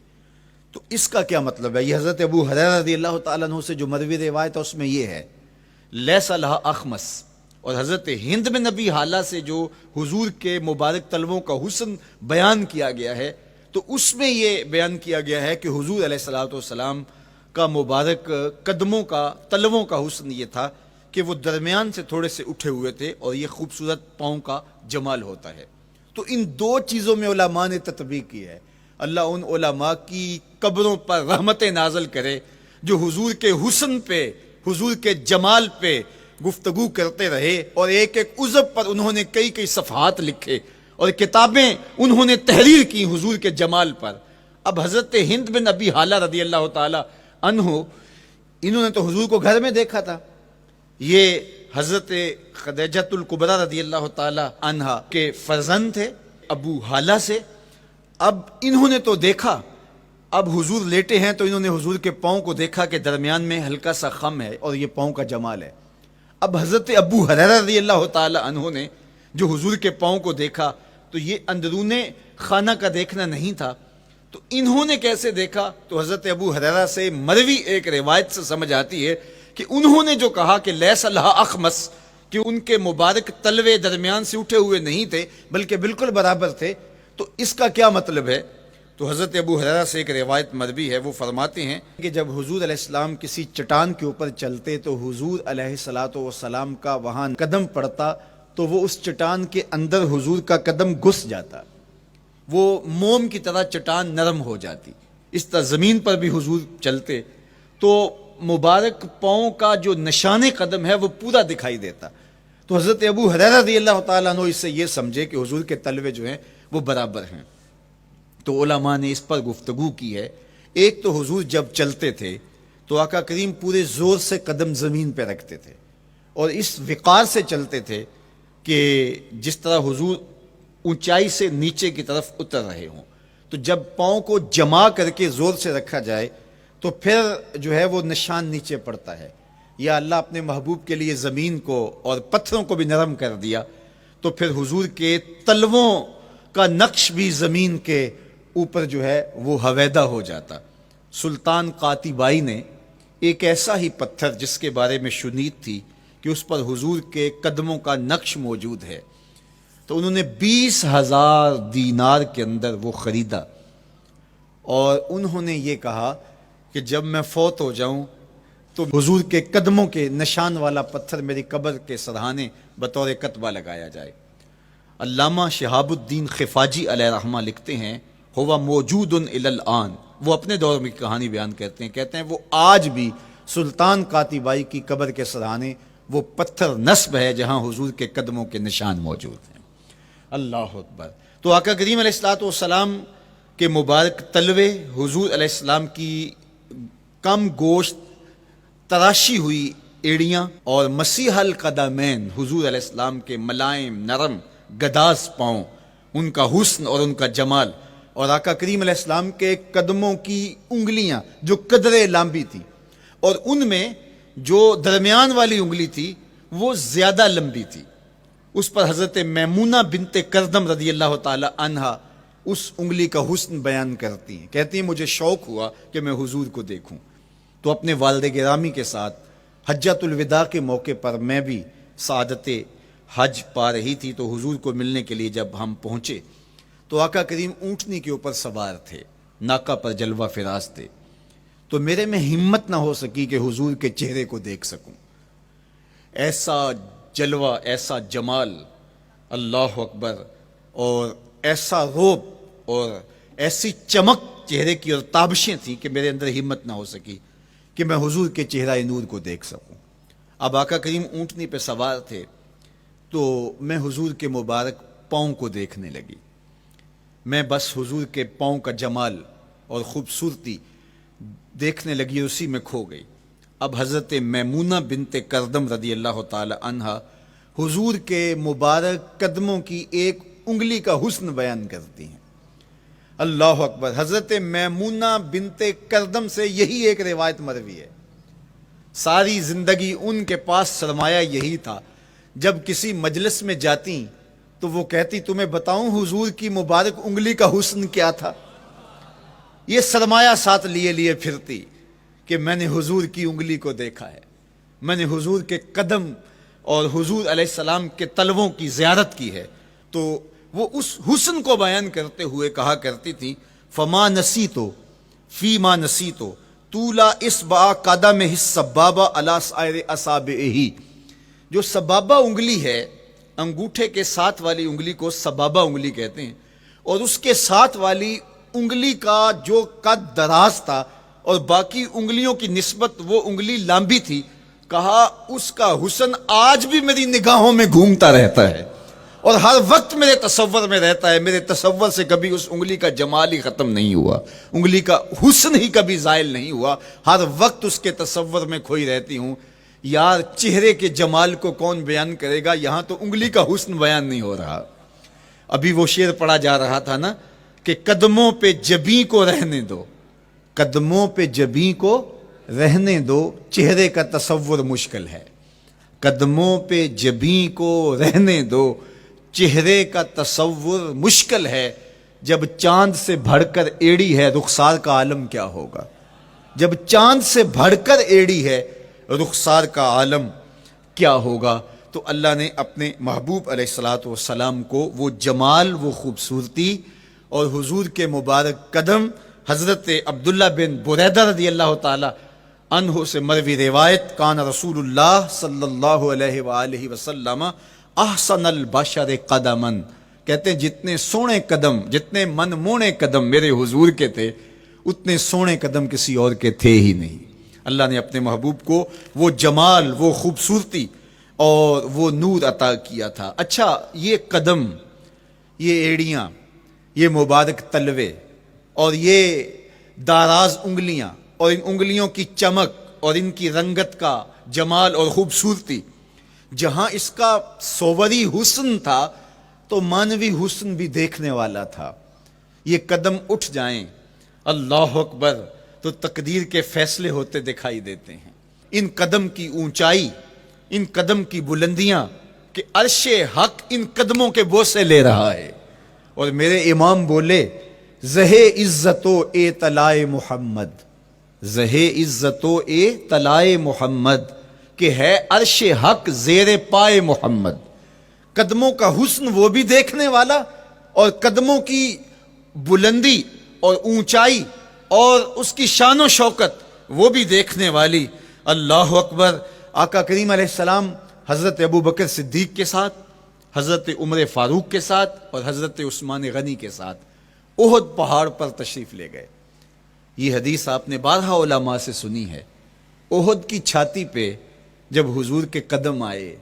تو اس کا کیا مطلب ہے؟ یہ حضرت ابو ہریرہ رضی اللہ تعالیٰ عنہ سے جو مروی روایت ہے اس میں یہ ہے لیس لہا اخمس، اور حضرت ہند بن نبی حالہ سے جو حضور کے مبارک طلبوں کا حسن بیان کیا گیا ہے تو اس میں یہ بیان کیا گیا ہے کہ حضور علیہ الصلوۃ والسلام کا مبارک قدموں کا طلبوں کا حسن یہ تھا کہ وہ درمیان سے تھوڑے سے اٹھے ہوئے تھے اور یہ خوبصورت پاؤں کا جمال ہوتا ہے۔ تو ان دو چیزوں میں علماء نے تطبیق کی ہے۔ اللہ ان علماء کی قبروں پر رحمتیں نازل کرے جو حضور کے حسن پہ، حضور کے جمال پہ گفتگو کرتے رہے اور ایک ایک عضو پر انہوں نے کئی کئی صفحات لکھے اور کتابیں انہوں نے تحریر کی حضور کے جمال پر۔ اب حضرت ہند بن ابی حالہ رضی اللہ تعالی عنہ، انہوں نے تو حضور کو گھر میں دیکھا تھا، یہ حضرت خدیجۃ الکبریٰ رضی اللہ تعالی عنہا کے فرزند تھے ابو حالہ سے۔ اب انہوں نے تو دیکھا، اب حضور لیٹے ہیں تو انہوں نے حضور کے پاؤں کو دیکھا کہ درمیان میں ہلکا سا خم ہے اور یہ پاؤں کا جمال ہے۔ اب حضرت ابو ہریرہ رضی اللہ تعالی عنہ نے جو حضور کے پاؤں کو دیکھا تو یہ اندرون خانہ کا دیکھنا نہیں تھا، تو انہوں نے کیسے دیکھا؟ تو حضرت ابو ہریرہ سے مروی ایک روایت سے سمجھ آتی ہے کہ انہوں نے جو کہا کہ لیس لہا اخمس، کہ ان کے مبارک تلوے درمیان سے اٹھے ہوئے نہیں تھے بلکہ بالکل برابر تھے، تو اس کا کیا مطلب ہے؟ تو حضرت ابو ہریرہ سے ایک روایت مروی ہے، وہ فرماتے ہیں کہ جب حضور علیہ السلام کسی چٹان کے اوپر چلتے تو حضور علیہ الصلوۃ والسلام کا وہاں قدم پڑتا تو وہ اس چٹان کے اندر حضور کا قدم گھس جاتا، وہ موم کی طرح چٹان نرم ہو جاتی۔ اس طرح زمین پر بھی حضور چلتے تو مبارک پاؤں کا جو نشان قدم ہے وہ پورا دکھائی دیتا۔ تو حضرت ابو ہریرہ رضی اللہ تعالیٰ عنہ اس سے یہ سمجھے کہ حضور کے تلوے جو ہیں وہ برابر ہیں۔ تو علماء نے اس پر گفتگو کی ہے۔ ایک تو حضور جب چلتے تھے تو آقا کریم پورے زور سے قدم زمین پہ رکھتے تھے اور اس وقار سے چلتے تھے کہ جس طرح حضور اونچائی سے نیچے کی طرف اتر رہے ہوں۔ تو جب پاؤں کو جما کر کے زور سے رکھا جائے تو پھر جو ہے وہ نشان نیچے پڑتا ہے۔ یا اللہ اپنے محبوب کے لیے زمین کو اور پتھروں کو بھی نرم کر دیا تو پھر حضور کے تلووں کا نقش بھی زمین کے اوپر جو ہے وہ حویدہ ہو جاتا۔ سلطان قاتبائی نے ایک ایسا ہی پتھر جس کے بارے میں شنید تھی کہ اس پر حضور کے قدموں کا نقش موجود ہے، تو انہوں نے 20,000 دینار کے اندر وہ خریدا اور انہوں نے یہ کہا کہ جب میں فوت ہو جاؤں تو حضور کے قدموں کے نشان والا پتھر میری قبر کے سرہانے بطور کتبہ لگایا جائے۔ علامہ شہاب الدین خفاجی علیہ رحمہ لکھتے ہیں ہوا موجود الی الآن، وہ اپنے دور میں کہانی بیان کہتے ہیں وہ آج بھی سلطان قاتبائی کی قبر کے سرہانے وہ پتھر نصب ہے جہاں حضور کے قدموں کے نشان موجود ہیں۔ اللہ اکبر۔ تو آقا کریم علیہ الصلوۃ والسلام کے مبارک تلوے، حضور علیہ السلام کی کم گوشت تراشی ہوئی ایڑیاں اور مسیح القدمین، حضور علیہ السلام کے ملائم نرم گداز پاؤں، ان کا حسن اور ان کا جمال، اور آقا کریم علیہ السلام کے قدموں کی انگلیاں جو قدرے لمبی تھی اور ان میں جو درمیان والی انگلی تھی وہ زیادہ لمبی تھی، اس پر حضرت میمونہ بنت کردم رضی اللہ تعالی عنہا اس انگلی کا حسن بیان کرتی ہیں، کہتی ہیں مجھے شوق ہوا کہ میں حضور کو دیکھوں، تو اپنے والد گرامی کے ساتھ حجۃ الوداع کے موقع پر میں بھی سعادت حج پا رہی تھی، تو حضور کو ملنے کے لیے جب ہم پہنچے تو آقا کریم اونٹنی کے اوپر سوار تھے، ناکا پر جلوہ فراز تھے، تو میرے میں ہمت نہ ہو سکی کہ حضور کے چہرے کو دیکھ سکوں۔ ایسا جلوہ، ایسا جمال، اللہ اکبر، اور ایسا روب اور ایسی چمک چہرے کی اور تابشیں تھیں کہ میرے اندر ہمت نہ ہو سکی کہ میں حضور کے چہرہ نور کو دیکھ سکوں۔ اب آقا کریم اونٹنی پہ سوار تھے تو میں حضور کے مبارک پاؤں کو دیکھنے لگی، میں بس حضور کے پاؤں کا جمال اور خوبصورتی دیکھنے لگی، اسی میں کھو گئی۔ اب حضرت میمونہ بنت کردم رضی اللہ تعالی عنہا حضور کے مبارک قدموں کی ایک انگلی کا حسن بیان کرتی ہیں۔ اللہ اکبر۔ حضرت میمونہ بنت کردم سے یہی ایک روایت مروی ہے، ساری زندگی ان کے پاس سرمایہ یہی تھا، جب کسی مجلس میں جاتی تو وہ کہتی تمہیں بتاؤں حضور کی مبارک انگلی کا حسن کیا تھا؟ یہ سرمایہ ساتھ لیے لیے پھرتی کہ میں نے حضور کی انگلی کو دیکھا ہے، میں نے حضور کے قدم اور حضور علیہ السلام کے تلووں کی زیارت کی ہے. تو وہ اس حسن کو بیان کرتے ہوئے کہا کرتی تھی فما نسیتو فیما نسیتو طولا اصبع قدمہ السبابہ علی سائر اصابعہ. جو سبابہ انگلی ہے، انگوٹھے کے ساتھ والی انگلی کو سبابہ انگلی کہتے ہیں، اور اس کے ساتھ والی انگلی کا جو قد دراز تھا اور باقی انگلیوں کی نسبت وہ انگلی لمبی تھی، کہا اس کا حسن آج بھی میری نگاہوں میں گھومتا رہتا ہے اور ہر وقت میرے تصور میں رہتا ہے. میرے تصور سے کبھی اس انگلی کا جمال ہی ختم نہیں ہوا، انگلی کا حسن ہی کبھی زائل نہیں ہوا، ہر وقت اس کے تصور میں کھوئی رہتی ہوں. یار چہرے کے جمال کو کون بیان کرے گا، یہاں تو انگلی کا حسن بیان نہیں ہو رہا. ابھی وہ شعر پڑھا جا رہا تھا نا کہ قدموں پہ جبیں کو رہنے دو، قدموں پہ جبیں کو رہنے دو، چہرے کا تصور مشکل ہے. قدموں پہ جبیں کو رہنے دو، چہرے کا تصور مشکل ہے. جب چاند سے بڑھ کر ایڑی ہے رخسار کا عالم کیا ہوگا، جب چاند سے بڑھ کر ایڑی ہے رخسار کا عالم کیا ہوگا. تو اللہ نے اپنے محبوب علیہ الصلوۃ والسلام کو وہ جمال، وہ خوبصورتی اور حضور کے مبارک قدم، حضرت عبداللہ بن بریدہ رضی اللہ تعالی عنہ سے مروی روایت، کان رسول اللہ صلی اللہ علیہ وآلہ وسلم احسن البشر قدما، کہتے ہیں جتنے سونے قدم، جتنے من مونے قدم میرے حضور کے تھے، اتنے سونے قدم کسی اور کے تھے ہی نہیں. اللہ نے اپنے محبوب کو وہ جمال، وہ خوبصورتی اور وہ نور عطا کیا تھا. اچھا، یہ قدم، یہ ایڑیاں، یہ مبارک تلوے اور یہ داراز انگلیاں اور ان انگلیوں کی چمک اور ان کی رنگت کا جمال اور خوبصورتی، جہاں اس کا صوری حسن تھا تو مانوی حسن بھی دیکھنے والا تھا. یہ قدم اٹھ جائیں اللہ اکبر تو تقدیر کے فیصلے ہوتے دکھائی دیتے ہیں. ان قدم کی اونچائی، ان قدم کی بلندیاں کہ عرش حق ان قدموں کے بوسے لے رہا ہے. اور میرے امام بولے زہ عزت و اے طلائے محمد، زہ عزت و اے طلائے محمد، کہ ہے عرش حق زیر پائے محمد. قدموں کا حسن وہ بھی دیکھنے والا اور قدموں کی بلندی اور اونچائی اور اس کی شان و شوکت وہ بھی دیکھنے والی. اللہ اکبر. آقا کریم علیہ السلام حضرت ابو بکر صدیق کے ساتھ، حضرت عمر فاروق کے ساتھ اور حضرت عثمان غنی کے ساتھ احد پہاڑ پر تشریف لے گئے. یہ حدیث آپ نے بارہا علماء سے سنی ہے. احد کی چھاتی پہ جب حضور کے قدم آئے،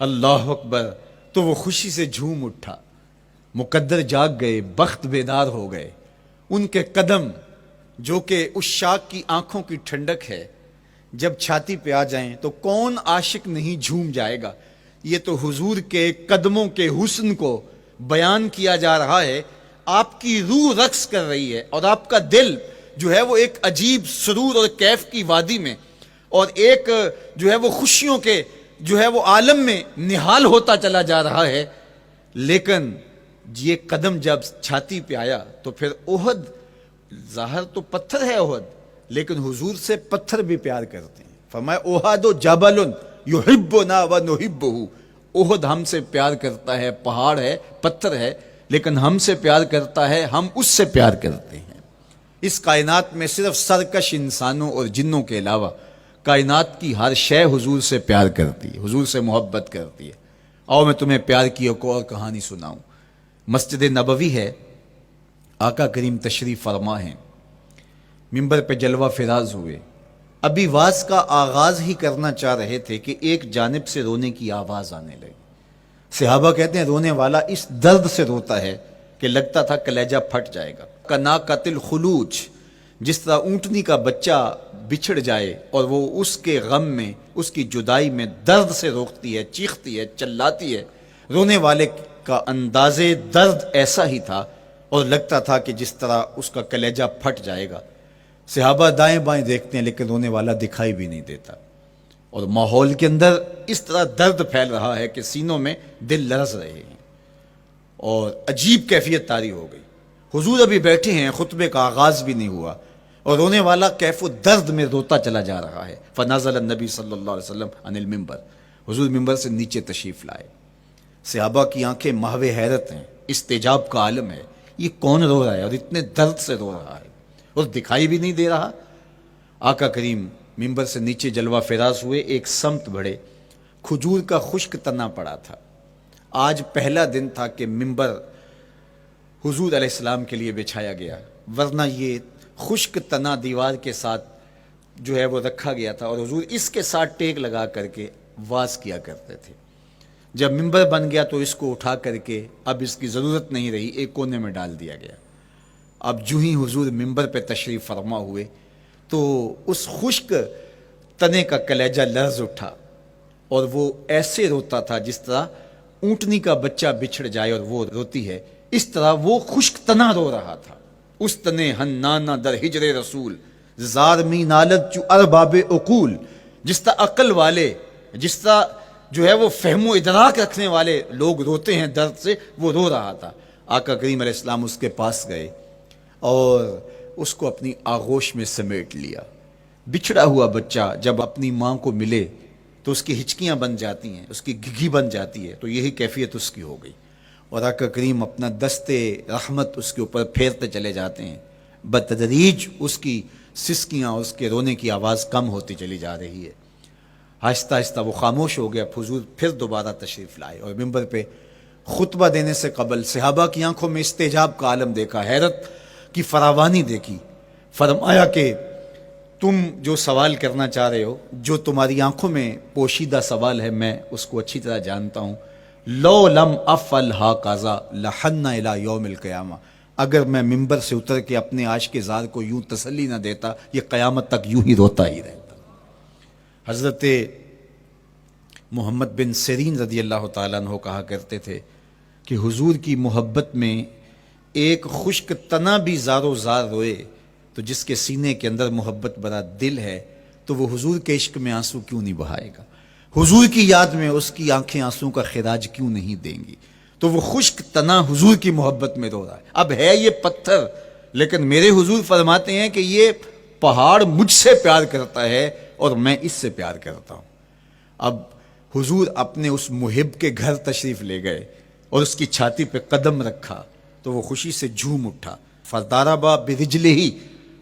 اللہ اکبر، تو وہ خوشی سے جھوم اٹھا، مقدر جاگ گئے، بخت بیدار ہو گئے. ان کے قدم جو کہ اس شاک کی آنکھوں کی ٹھنڈک ہے، جب چھاتی پہ آ جائیں تو کون عاشق نہیں جھوم جائے گا. یہ تو حضور کے قدموں کے حسن کو بیان کیا جا رہا ہے. آپ کی روح رقص کر رہی ہے اور آپ کا دل جو ہے وہ ایک عجیب سرور اور کیف کی وادی میں اور ایک جو ہے وہ خوشیوں کے جو ہے وہ عالم میں نہال ہوتا چلا جا رہا ہے. لیکن یہ قدم جب چھاتی پہ آیا تو پھر احد، ظاہر تو پتھر ہے احد، لیکن حضور سے پتھر بھی پیار کرتے ہیں. فرمایا احد جبل یحبنا ونحبہ، احد ہم سے پیار کرتا ہے، پہاڑ ہے، پتھر ہے، لیکن ہم سے پیار کرتا ہے، ہم اس سے پیار کرتے ہیں. اس کائنات میں صرف سرکش انسانوں اور جنوں کے علاوہ کائنات کی ہر شے حضور سے پیار کرتی ہے، حضور سے محبت کرتی ہے. آؤ میں تمہیں پیار کی ایک اور کہانی سناؤں. مسجد نبوی ہے، آقا کریم تشریف فرما ہیں، منبر پہ جلوہ فراز ہوئے. ابھی واز کا آغاز ہی کرنا چاہ رہے تھے کہ ایک جانب سے رونے کی آواز آنے لگی. صحابہ کہتے ہیں رونے والا اس درد سے روتا ہے کہ لگتا تھا کلیجہ پھٹ جائے گا. کنا قتل خلوچ، جس طرح اونٹنی کا بچہ بچھڑ جائے اور وہ اس کے غم میں، اس کی جدائی میں درد سے روکتی ہے، چیختی ہے، چلاتی ہے، رونے والے کا انداز درد ایسا ہی تھا اور لگتا تھا کہ جس طرح اس کا کلیجہ پھٹ جائے گا. صحابہ دائیں بائیں دیکھتے ہیں لیکن رونے والا دکھائی بھی نہیں دیتا، اور ماحول کے اندر اس طرح درد پھیل رہا ہے کہ سینوں میں دل لرز رہے ہیں اور عجیب کیفیت طاری ہو گئی. حضور ابھی بیٹھے ہیں، خطبے کا آغاز بھی نہیں ہوا اور رونے والا کیف و درد میں روتا چلا جا رہا ہے. فنزل النبی صلی اللہ علیہ وسلم عن المنبر، حضور ممبر سے نیچے تشریف لائے. صحابہ کی آنکھیں محو حیرت ہیں، استجاب کا عالم ہے. یہ کون رو رہا ہے اور اتنے درد سے رو رہا ہے اور دکھائی بھی نہیں دے رہا؟ آقا کریم ممبر سے نیچے جلوہ فراز ہوئے، ایک سمت بڑھے. کھجور کا خشک تنا پڑا تھا. آج پہلا دن تھا کہ ممبر حضور علیہ السلام کے لیے بچھایا گیا، ورنہ یہ خشک تنا دیوار کے ساتھ جو ہے وہ رکھا گیا تھا اور حضور اس کے ساتھ ٹیک لگا کر کے واز کیا کرتے تھے. جب ممبر بن گیا تو اس کو اٹھا کر کے اب اس کی ضرورت نہیں رہی، ایک کونے میں ڈال دیا گیا. اب جو ہی حضور ممبر پہ تشریف فرما ہوئے تو اس خشک تنے کا کلیجہ لرز اٹھا اور وہ ایسے روتا تھا جس طرح اونٹنی کا بچہ بچھڑ جائے اور وہ روتی ہے، اس طرح وہ خشک تنا رو رہا تھا. اس تنے ہنانا در ہجر رسول زارمی نالت چو ارباب عقول، جس طرح عقل والے، جس طرح جو ہے وہ فہم و ادراک رکھنے والے لوگ روتے ہیں درد سے، وہ رو رہا تھا. آقا کریم علیہ السلام اس کے پاس گئے اور اس کو اپنی آغوش میں سمیٹ لیا. بچھڑا ہوا بچہ جب اپنی ماں کو ملے تو اس کی ہچکیاں بن جاتی ہیں، اس کی گھگی بن جاتی ہے، تو یہی کیفیت اس کی ہو گئی. اور آقا کریم اپنا دستے رحمت اس کے اوپر پھیرتے چلے جاتے ہیں. بتدریج اس کی سسکیاں، اس کے رونے کی آواز کم ہوتی چلی جا رہی ہے. آہستہ آہستہ وہ خاموش ہو گیا. حضور پھر دوبارہ تشریف لائے اور ممبر پہ خطبہ دینے سے قبل صحابہ کی آنکھوں میں استجاب کا عالم دیکھا، حیرت کی فراوانی دیکھی. فرمایا کہ تم جو سوال کرنا چاہ رہے ہو، جو تمہاری آنکھوں میں پوشیدہ سوال ہے، میں اس کو اچھی طرح جانتا ہوں. لو لم افعل ہاکذا لحن الی یوم القیامہ، اگر میں ممبر سے اتر کے اپنے عاشق زار کو یوں تسلی نہ دیتا، یہ قیامت تک یوں ہی روتا ہی رہتا. حضرت محمد بن سیرین رضی اللہ تعالیٰ عنہ کہا کرتے تھے کہ حضور کی محبت میں ایک خشک تنا بھی زار و زار روئے تو جس کے سینے کے اندر محبت بھرا دل ہے تو وہ حضور کے عشق میں آنسو کیوں نہیں بہائے گا؟ حضور کی یاد میں اس کی آنکھیں آنسو کا خراج کیوں نہیں دیں گی؟ تو وہ خشک تنا حضور کی محبت میں رو رہا ہے. اب ہے یہ پتھر، لیکن میرے حضور فرماتے ہیں کہ یہ پہاڑ مجھ سے پیار کرتا ہے اور میں اس سے پیار کرتا ہوں. اب حضور اپنے اس محب کے گھر تشریف لے گئے اور اس کی چھاتی پہ قدم رکھا تو وہ خوشی سے جھوم اٹھا. فضاربا برجلہ،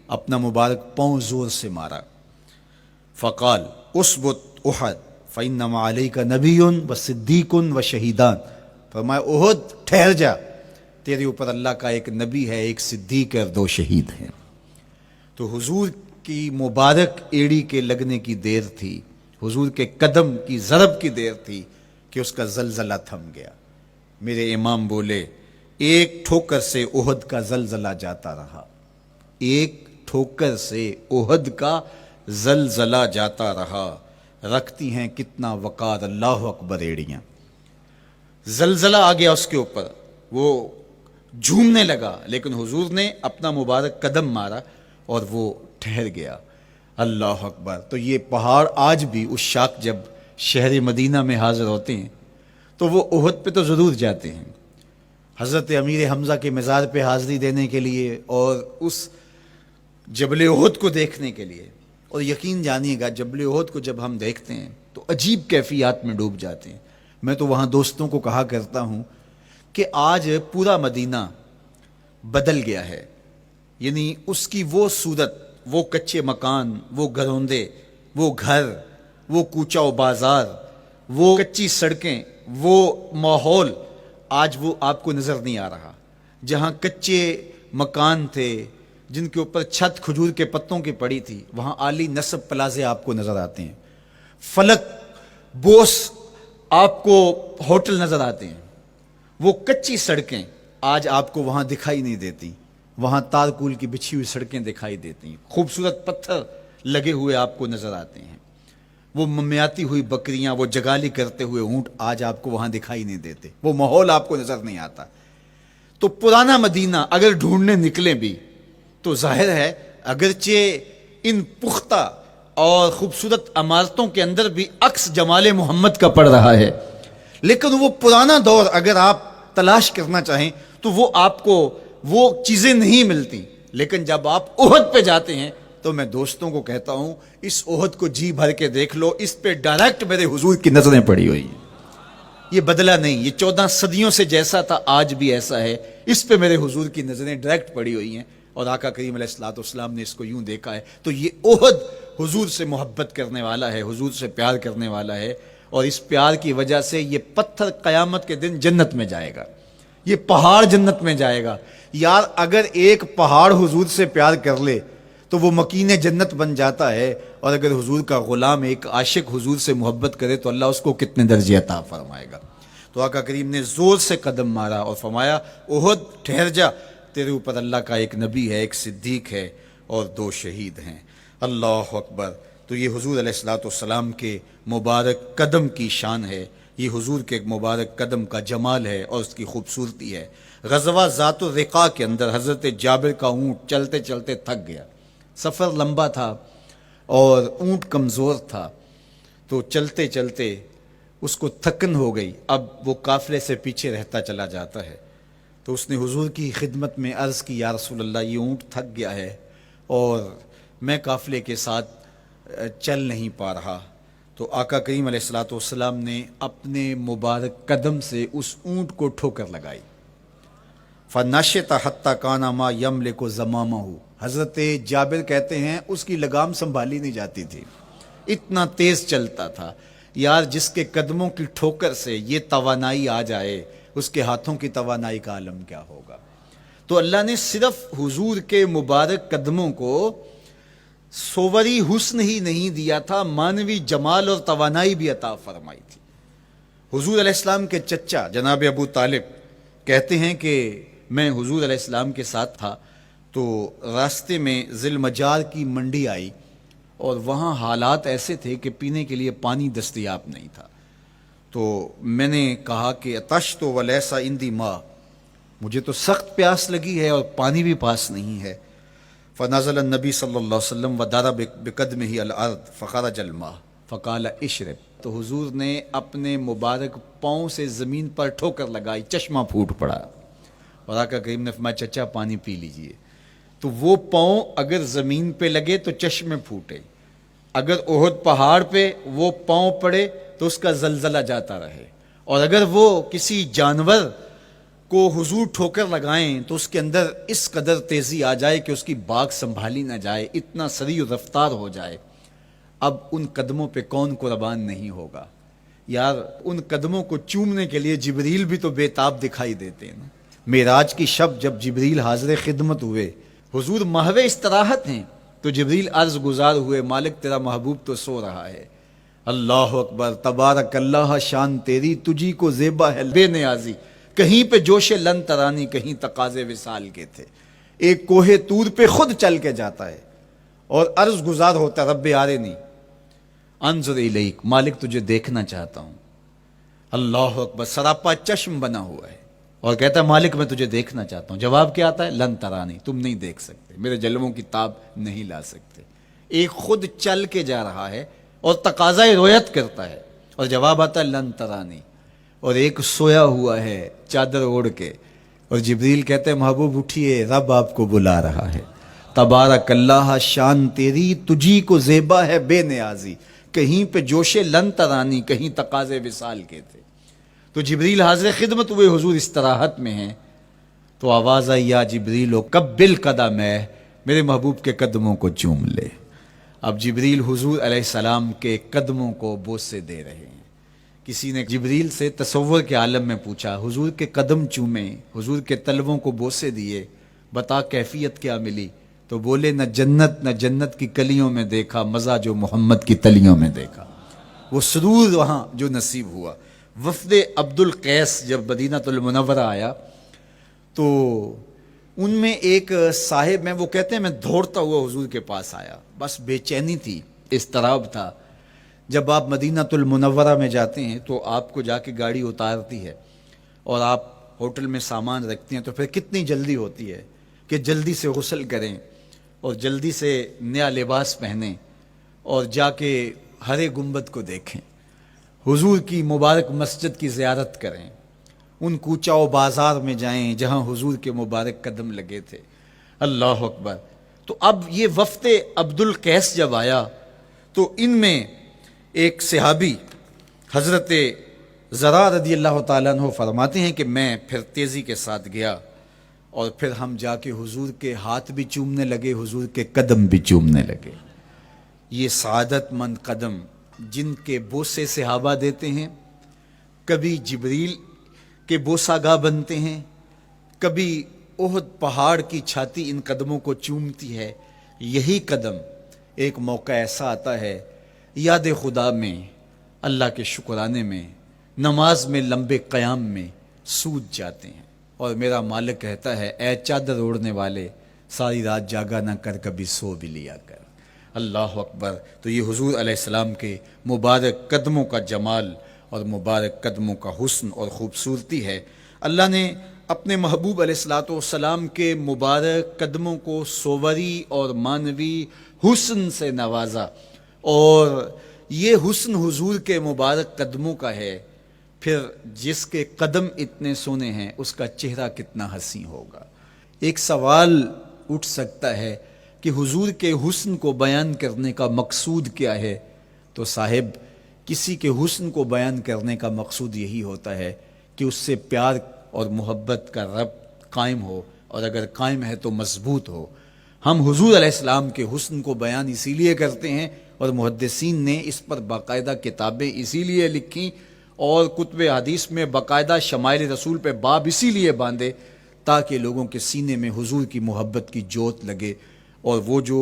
اپنا مبارک پاؤں زور سے مارا. فقال اسبت احد فانما علیک نبی و صدیق و شہیدان، فرمایا احد ٹھہر جا، تیرے اوپر اللہ کا ایک نبی ہے، ایک صدیق اور 2 شہید ہیں. تو حضور کی مبارک ایڑی کے لگنے کی دیر تھی، حضور کے قدم کی ضرب کی دیر تھی کہ اس کا زلزلہ تھم گیا. میرے امام بولے ایک ٹھوکر سے احد کا زلزلہ جاتا رہا، ایک ٹھوکر سے احد کا زلزلہ جاتا رہا. رکھتی ہیں کتنا وقار اللہ اکبر ایڑیاں. زلزلہ آ گیا اس کے اوپر، وہ جھومنے لگا، لیکن حضور نے اپنا مبارک قدم مارا اور وہ ٹھہر گیا. اللہ اکبر. تو یہ پہاڑ آج بھی اس شاک جب شہر مدینہ میں حاضر ہوتے ہیں تو وہ احد پہ تو ضرور جاتے ہیں، حضرت امیر حمزہ کے مزار پہ حاضری دینے کے لیے اور اس جبل احد کو دیکھنے کے لیے. اور یقین جانیے گا جبل احد کو جب ہم دیکھتے ہیں تو عجیب کیفیات میں ڈوب جاتے ہیں. میں تو وہاں دوستوں کو کہا کرتا ہوں کہ آج پورا مدینہ بدل گیا ہے، یعنی اس کی وہ صورت، وہ کچے مکان، وہ گھروندے، وہ گھر، وہ کوچہ و بازار، وہ کچی سڑکیں، وہ ماحول آج وہ آپ کو نظر نہیں آ رہا. جہاں کچے مکان تھے جن کے اوپر چھت کھجور کے پتوں کی پڑی تھی، وہاں عالی نصب پلازے آپ کو نظر آتے ہیں. فلک بوس آپ کو ہوٹل نظر آتے ہیں. وہ کچی سڑکیں آج آپ کو وہاں دکھائی نہیں دیتی، وہاں تارکول کی بچھی ہوئی سڑکیں دکھائی دیتی ہیں. خوبصورت پتھر لگے ہوئے آپ کو نظر آتے ہیں. وہ ممیاتی ہوئی بکریاں، وہ جگالی کرتے ہوئے اونٹ آج آپ کو وہاں دکھائی نہیں دیتے. وہ ماحول آپ کو نظر نہیں آتا. تو پرانا مدینہ اگر ڈھونڈنے نکلیں بھی تو ظاہر ہے اگرچہ ان پختہ اور خوبصورت عمارتوں کے اندر بھی عکس جمال محمد کا پڑ رہا ہے، لیکن وہ پرانا دور اگر آپ تلاش کرنا چاہیں تو وہ آپ کو وہ چیزیں نہیں ملتی. لیکن جب آپ احد پہ جاتے ہیں تو میں دوستوں کو کہتا ہوں اس احد کو جی بھر کے دیکھ لو, اس پہ ڈائریکٹ میرے حضور کی نظریں پڑی ہوئی ہیں. یہ بدلا نہیں, یہ 14 صدیوں سے جیسا تھا آج بھی ایسا ہے. اس پہ میرے حضور کی نظریں ڈائریکٹ پڑی ہوئی ہیں, اور آقا کریم علیہ الصلوۃ والسلام نے اس کو یوں دیکھا ہے. تو یہ احد حضور سے محبت کرنے والا ہے, حضور سے پیار کرنے والا ہے, اور اس پیار کی وجہ سے یہ پتھر قیامت کے دن جنت میں جائے گا, یہ پہاڑ جنت میں جائے گا. یار اگر ایک پہاڑ حضور سے پیار کر لے تو وہ مکین جنت بن جاتا ہے, اور اگر حضور کا غلام ایک عاشق حضور سے محبت کرے تو اللہ اس کو کتنے درجے عطا فرمائے گا. تو آقا کریم نے زور سے قدم مارا اور فرمایا احد ٹھہر جا, تیرے اوپر اللہ کا ایک نبی ہے, ایک صدیق ہے, اور 2 شہید ہیں. اللہ اکبر. تو یہ حضور علیہ الصلوۃ والسلام کے مبارک قدم کی شان ہے, یہ حضور کے مبارک قدم کا جمال ہے اور اس کی خوبصورتی ہے. غزوہ ذات الرقاع کے اندر حضرت جابر کا اونٹ چلتے چلتے تھک گیا, سفر لمبا تھا اور اونٹ کمزور تھا, تو چلتے چلتے اس کو تھکن ہو گئی. اب وہ قافلے سے پیچھے رہتا چلا جاتا ہے, تو اس نے حضور کی خدمت میں عرض کی یا رسول اللہ یہ اونٹ تھک گیا ہے اور میں قافلے کے ساتھ چل نہیں پا رہا. تو آقا کریم علیہ الصلوۃ والسلام نے اپنے مبارک قدم سے اس اونٹ کو ٹھوکر لگائی. فنشط حتی کان ما یملک زمامہ, حضرت جابر کہتے ہیں اس کی لگام سنبھالی نہیں جاتی تھی, اتنا تیز چلتا تھا. یار جس کے قدموں کی ٹھوکر سے یہ توانائی آ جائے اس کے ہاتھوں کی توانائی کا عالم کیا ہوگا. تو اللہ نے صرف حضور کے مبارک قدموں کو صوری حسن ہی نہیں دیا تھا, مانوی جمال اور توانائی بھی عطا فرمائی تھی. حضور علیہ السلام کے چچا جناب ابو طالب کہتے ہیں کہ میں حضور علیہ السلام کے ساتھ تھا, تو راستے میں ذی المجال کی منڈی آئی اور وہاں حالات ایسے تھے کہ پینے کے لیے پانی دستیاب نہیں تھا. تو میں نے کہا کہ اتشت ولیس عندی ماء, مجھے تو سخت پیاس لگی ہے اور پانی بھی پاس نہیں ہے. فنزل النبی صلی اللہ علیہ وسلم وضرب بقدمہ الارض فخرج الماء فقال اشرب, تو حضور نے اپنے مبارک پاؤں سے زمین پر ٹھوکر لگائی, چشمہ پھوٹ پڑا, اور آقا کریم نے فرمایا چچا پانی پی لیجئے. تو وہ پاؤں اگر زمین پہ لگے تو چشمے پھوٹے, اگر احد پہاڑ پہ وہ پاؤں پڑے تو اس کا زلزلہ جاتا رہے, اور اگر وہ کسی جانور کو حضور ٹھوکر لگائیں تو اس کے اندر اس قدر تیزی آ جائے کہ اس کی باگ سنبھالی نہ جائے, اتنا سریع رفتار ہو جائے. اب ان قدموں پہ کون قربان نہیں ہوگا. یار ان قدموں کو چومنے کے لیے جبریل بھی تو بے تاب دکھائی دیتے ہیں. معراج کی شب جب جبریل حاضر خدمت ہوئے, حضور محو استراحت ہیں, تو جبریل عرض گزار ہوئے مالک تیرا محبوب تو سو رہا ہے. اللہ اکبر, تبارک اللہ, شان تیری تجھی کو زیبا ہے بے نیازی. کہیں پہ جوش لن ترانی, کہیں تقاضے وصال کے تھے. ایک کوہ طور پہ خود چل کے جاتا ہے اور عرض گزار ہوتا رب آرنی انظر الیک, مالک تجھے دیکھنا چاہتا ہوں. اللہ اکبر, سراپا چشم بنا ہوا ہے اور کہتا ہے مالک میں تجھے دیکھنا چاہتا ہوں. جواب کیا آتا ہے لن ترانی, تم نہیں دیکھ سکتے, میرے جلووں کی تاب نہیں لا سکتے. ایک خود چل کے جا رہا ہے اور تقاضا رویت کرتا ہے, اور جواب آتا ہے لن ترانی. اور ایک سویا ہوا ہے چادر اوڑھ کے, اور جبریل کہتے ہیں محبوب اٹھیے, رب آپ کو بلا رہا ہے. تبارک اللہ, شان تیری تجھی کو زیبا ہے بے نیازی. کہیں پہ جوش لن ترانی, کہیں تقاضے وصال کے تھے. تو جبریل حاضر خدمت ہوئے, حضور استراحت میں ہیں, تو آواز آئی یا جبریل قبل قدم ہے, میرے محبوب کے قدموں کو چوم لے. اب جبریل حضور علیہ السلام کے قدموں کو بوسے دے رہے ہیں. کسی نے جبریل سے تصور کے عالم میں پوچھا, حضور کے قدم چومے, حضور کے تلووں کو بوسے دیے, بتا کیفیت کیا ملی؟ تو بولے نہ جنت کی کلیوں میں دیکھا مزہ جو محمد کی تلیوں میں دیکھا. وہ سرور وہاں جو نصیب ہوا. وفد عبد القیس جب مدینہ المنورہ آیا تو ان میں ایک صاحب میں, وہ کہتے ہیں میں دوڑتا ہوا حضور کے پاس آیا, بس بے چینی تھی, اضطراب تھا. جب آپ مدینہ المنورہ میں جاتے ہیں تو آپ کو جا کے گاڑی اتارتی ہے اور آپ ہوٹل میں سامان رکھتے ہیں, تو پھر کتنی جلدی ہوتی ہے کہ جلدی سے غسل کریں اور جلدی سے نیا لباس پہنیں اور جا کے ہرے گنبد کو دیکھیں, حضور کی مبارک مسجد کی زیارت کریں, ان کوچہ و بازار میں جائیں جہاں حضور کے مبارک قدم لگے تھے۔ اللہ اکبر۔ تو اب یہ وفد عبد القیس جب آیا تو ان میں ایک صحابی حضرت زرع رضی اللہ تعالیٰ عنہ فرماتے ہیں کہ میں پھر تیزی کے ساتھ گیا اور پھر ہم جا کے حضور کے ہاتھ بھی چومنے لگے، حضور کے قدم بھی چومنے لگے۔ یہ سعادت مند قدم جن کے بوسے صحابہ دیتے ہیں، کبھی جبریل کے بوسہ گاہ بنتے ہیں، کبھی احد پہاڑ کی چھاتی ان قدموں کو چومتی ہے۔ یہی قدم ایک موقع ایسا آتا ہے یاد خدا میں، اللہ کے شکرانے میں، نماز میں لمبے قیام میں سوج جاتے ہیں، اور میرا مالک کہتا ہے اے چادر اوڑھنے والے، ساری رات جاگا نہ کر، کبھی سو بھی لیا کر۔ اللہ اکبر۔ تو یہ حضور علیہ السلام کے مبارک قدموں کا جمال اور مبارک قدموں کا حسن اور خوبصورتی ہے۔ اللہ نے اپنے محبوب علیہ السلام کے مبارک قدموں کو صوری اور معنوی حسن سے نوازا، اور یہ حسن حضور کے مبارک قدموں کا ہے۔ پھر جس کے قدم اتنے سونے ہیں اس کا چہرہ کتنا حسین ہوگا۔ ایک سوال اٹھ سکتا ہے کہ حضور کے حسن کو بیان کرنے کا مقصود کیا ہے؟ تو صاحب، کسی کے حسن کو بیان کرنے کا مقصود یہی ہوتا ہے کہ اس سے پیار اور محبت کا ربط قائم ہو، اور اگر قائم ہے تو مضبوط ہو۔ ہم حضور علیہ السلام کے حسن کو بیان اسی لیے کرتے ہیں، اور محدثین نے اس پر باقاعدہ کتابیں اسی لیے لکھی اور کتب حدیث میں باقاعدہ شمائل رسول پہ باب اسی لیے باندھے تاکہ لوگوں کے سینے میں حضور کی محبت کی جوت لگے، اور وہ جو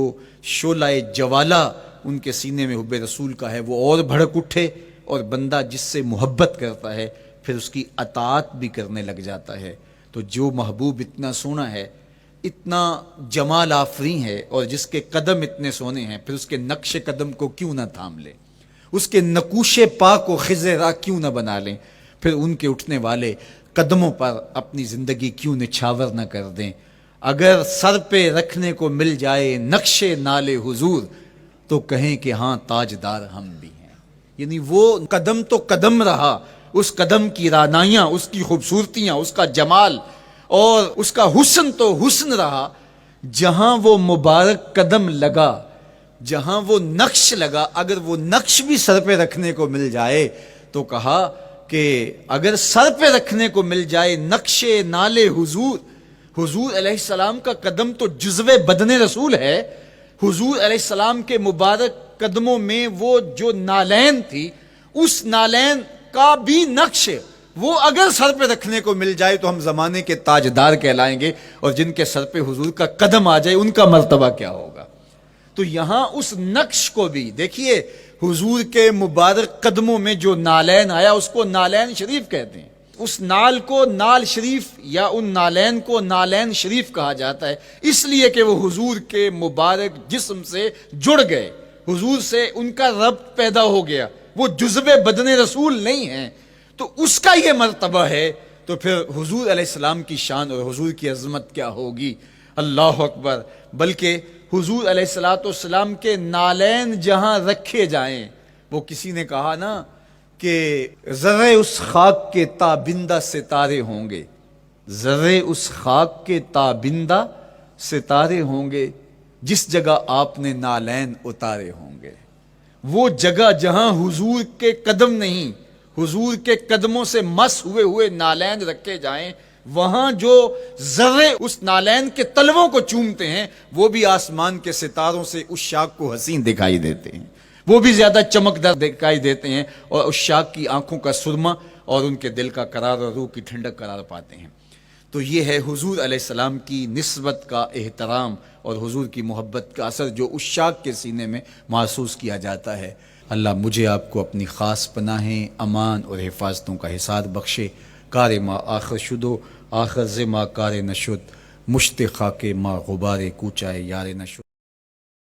شعلہ جوالہ ان کے سینے میں حب رسول کا ہے وہ اور بھڑک اٹھے، اور بندہ جس سے محبت کرتا ہے پھر اس کی اطاعت بھی کرنے لگ جاتا ہے۔ تو جو محبوب اتنا سونا ہے، اتنا جمال آفریں ہے، اور جس کے قدم اتنے سونے ہیں، پھر اس کے نقش قدم کو کیوں نہ تھام لیں، اس کے نقوش پا کو خض راہ کیوں نہ بنا لیں، پھر ان کے اٹھنے والے قدموں پر اپنی زندگی کیوں نچھاور نہ کر دیں۔ اگر سر پہ رکھنے کو مل جائے نقش نال حضور تو کہیں کہ ہاں تاجدار ہم بھی ہیں۔ یعنی وہ قدم تو قدم رہا، اس قدم کی رعنائیاں، اس کی خوبصورتیاں، اس کا جمال اور اس کا حسن تو حسن رہا۔ جہاں وہ مبارک قدم لگا، جہاں وہ نقش لگا، اگر وہ نقش بھی سر پہ رکھنے کو مل جائے تو کہا کہ اگر سر پہ رکھنے کو مل جائے نقش نال حضور، حضور علیہ السلام کا قدم تو جزو بدن رسول ہے۔ حضور علیہ السلام کے مبارک قدموں میں وہ جو نالین تھی، اس نالین کا بھی نقش وہ اگر سر پہ رکھنے کو مل جائے تو ہم زمانے کے تاجدار کہلائیں گے، اور جن کے سر پہ حضور کا قدم آ جائے ان کا مرتبہ کیا ہوگا۔ تو یہاں اس نقش کو بھی دیکھیے، حضور کے مبارک قدموں میں جو نالین آیا اس کو نالین شریف کہتے ہیں۔ اس نال کو نال شریف یا ان نالین کو نالین شریف کہا جاتا ہے، اس لیے کہ وہ حضور کے مبارک جسم سے جڑ گئے، حضور سے ان کا ربط پیدا ہو گیا، وہ جزو بدن رسول نہیں ہیں، تو اس کا یہ مرتبہ ہے۔ تو پھر حضور علیہ السلام کی شان اور حضور کی عظمت کیا ہوگی، اللہ اکبر۔ بلکہ حضور علیہ السلام کے نالین جہاں رکھے جائیں، وہ کسی نے کہا نا کہ ذرے اس خاک کے تابندہ ستارے ہوں گے، ذرے اس خاک کے تابندہ ستارے ہوں گے جس جگہ آپ نے نالین اتارے ہوں گے۔ وہ جگہ جہاں حضور کے قدم نہیں، حضور کے قدموں سے مس ہوئے ہوئے نالین رکھے جائیں، وہاں جو ذرے اس نالین کے تلووں کو چومتے ہیں وہ بھی آسمان کے ستاروں سے اس شاخ کو حسین دکھائی دیتے ہیں، وہ بھی زیادہ چمکدار دکھائی دیتے ہیں، اور اس شاخ کی آنکھوں کا سرما اور ان کے دل کا قرار اور روح کی ٹھنڈک قرار پاتے ہیں۔ تو یہ ہے حضور علیہ السلام کی نسبت کا احترام اور حضور کی محبت کا اثر جو اس شاخ کے سینے میں محسوس کیا جاتا ہے۔ اللہ مجھے آپ کو اپنی خاص پناہیں، امان اور حفاظتوں کا حصاد بخشے۔ کار ما آخر شدو آخر ز ما کار نشد، مشت خاک ما غبار کوچائے یار نشد۔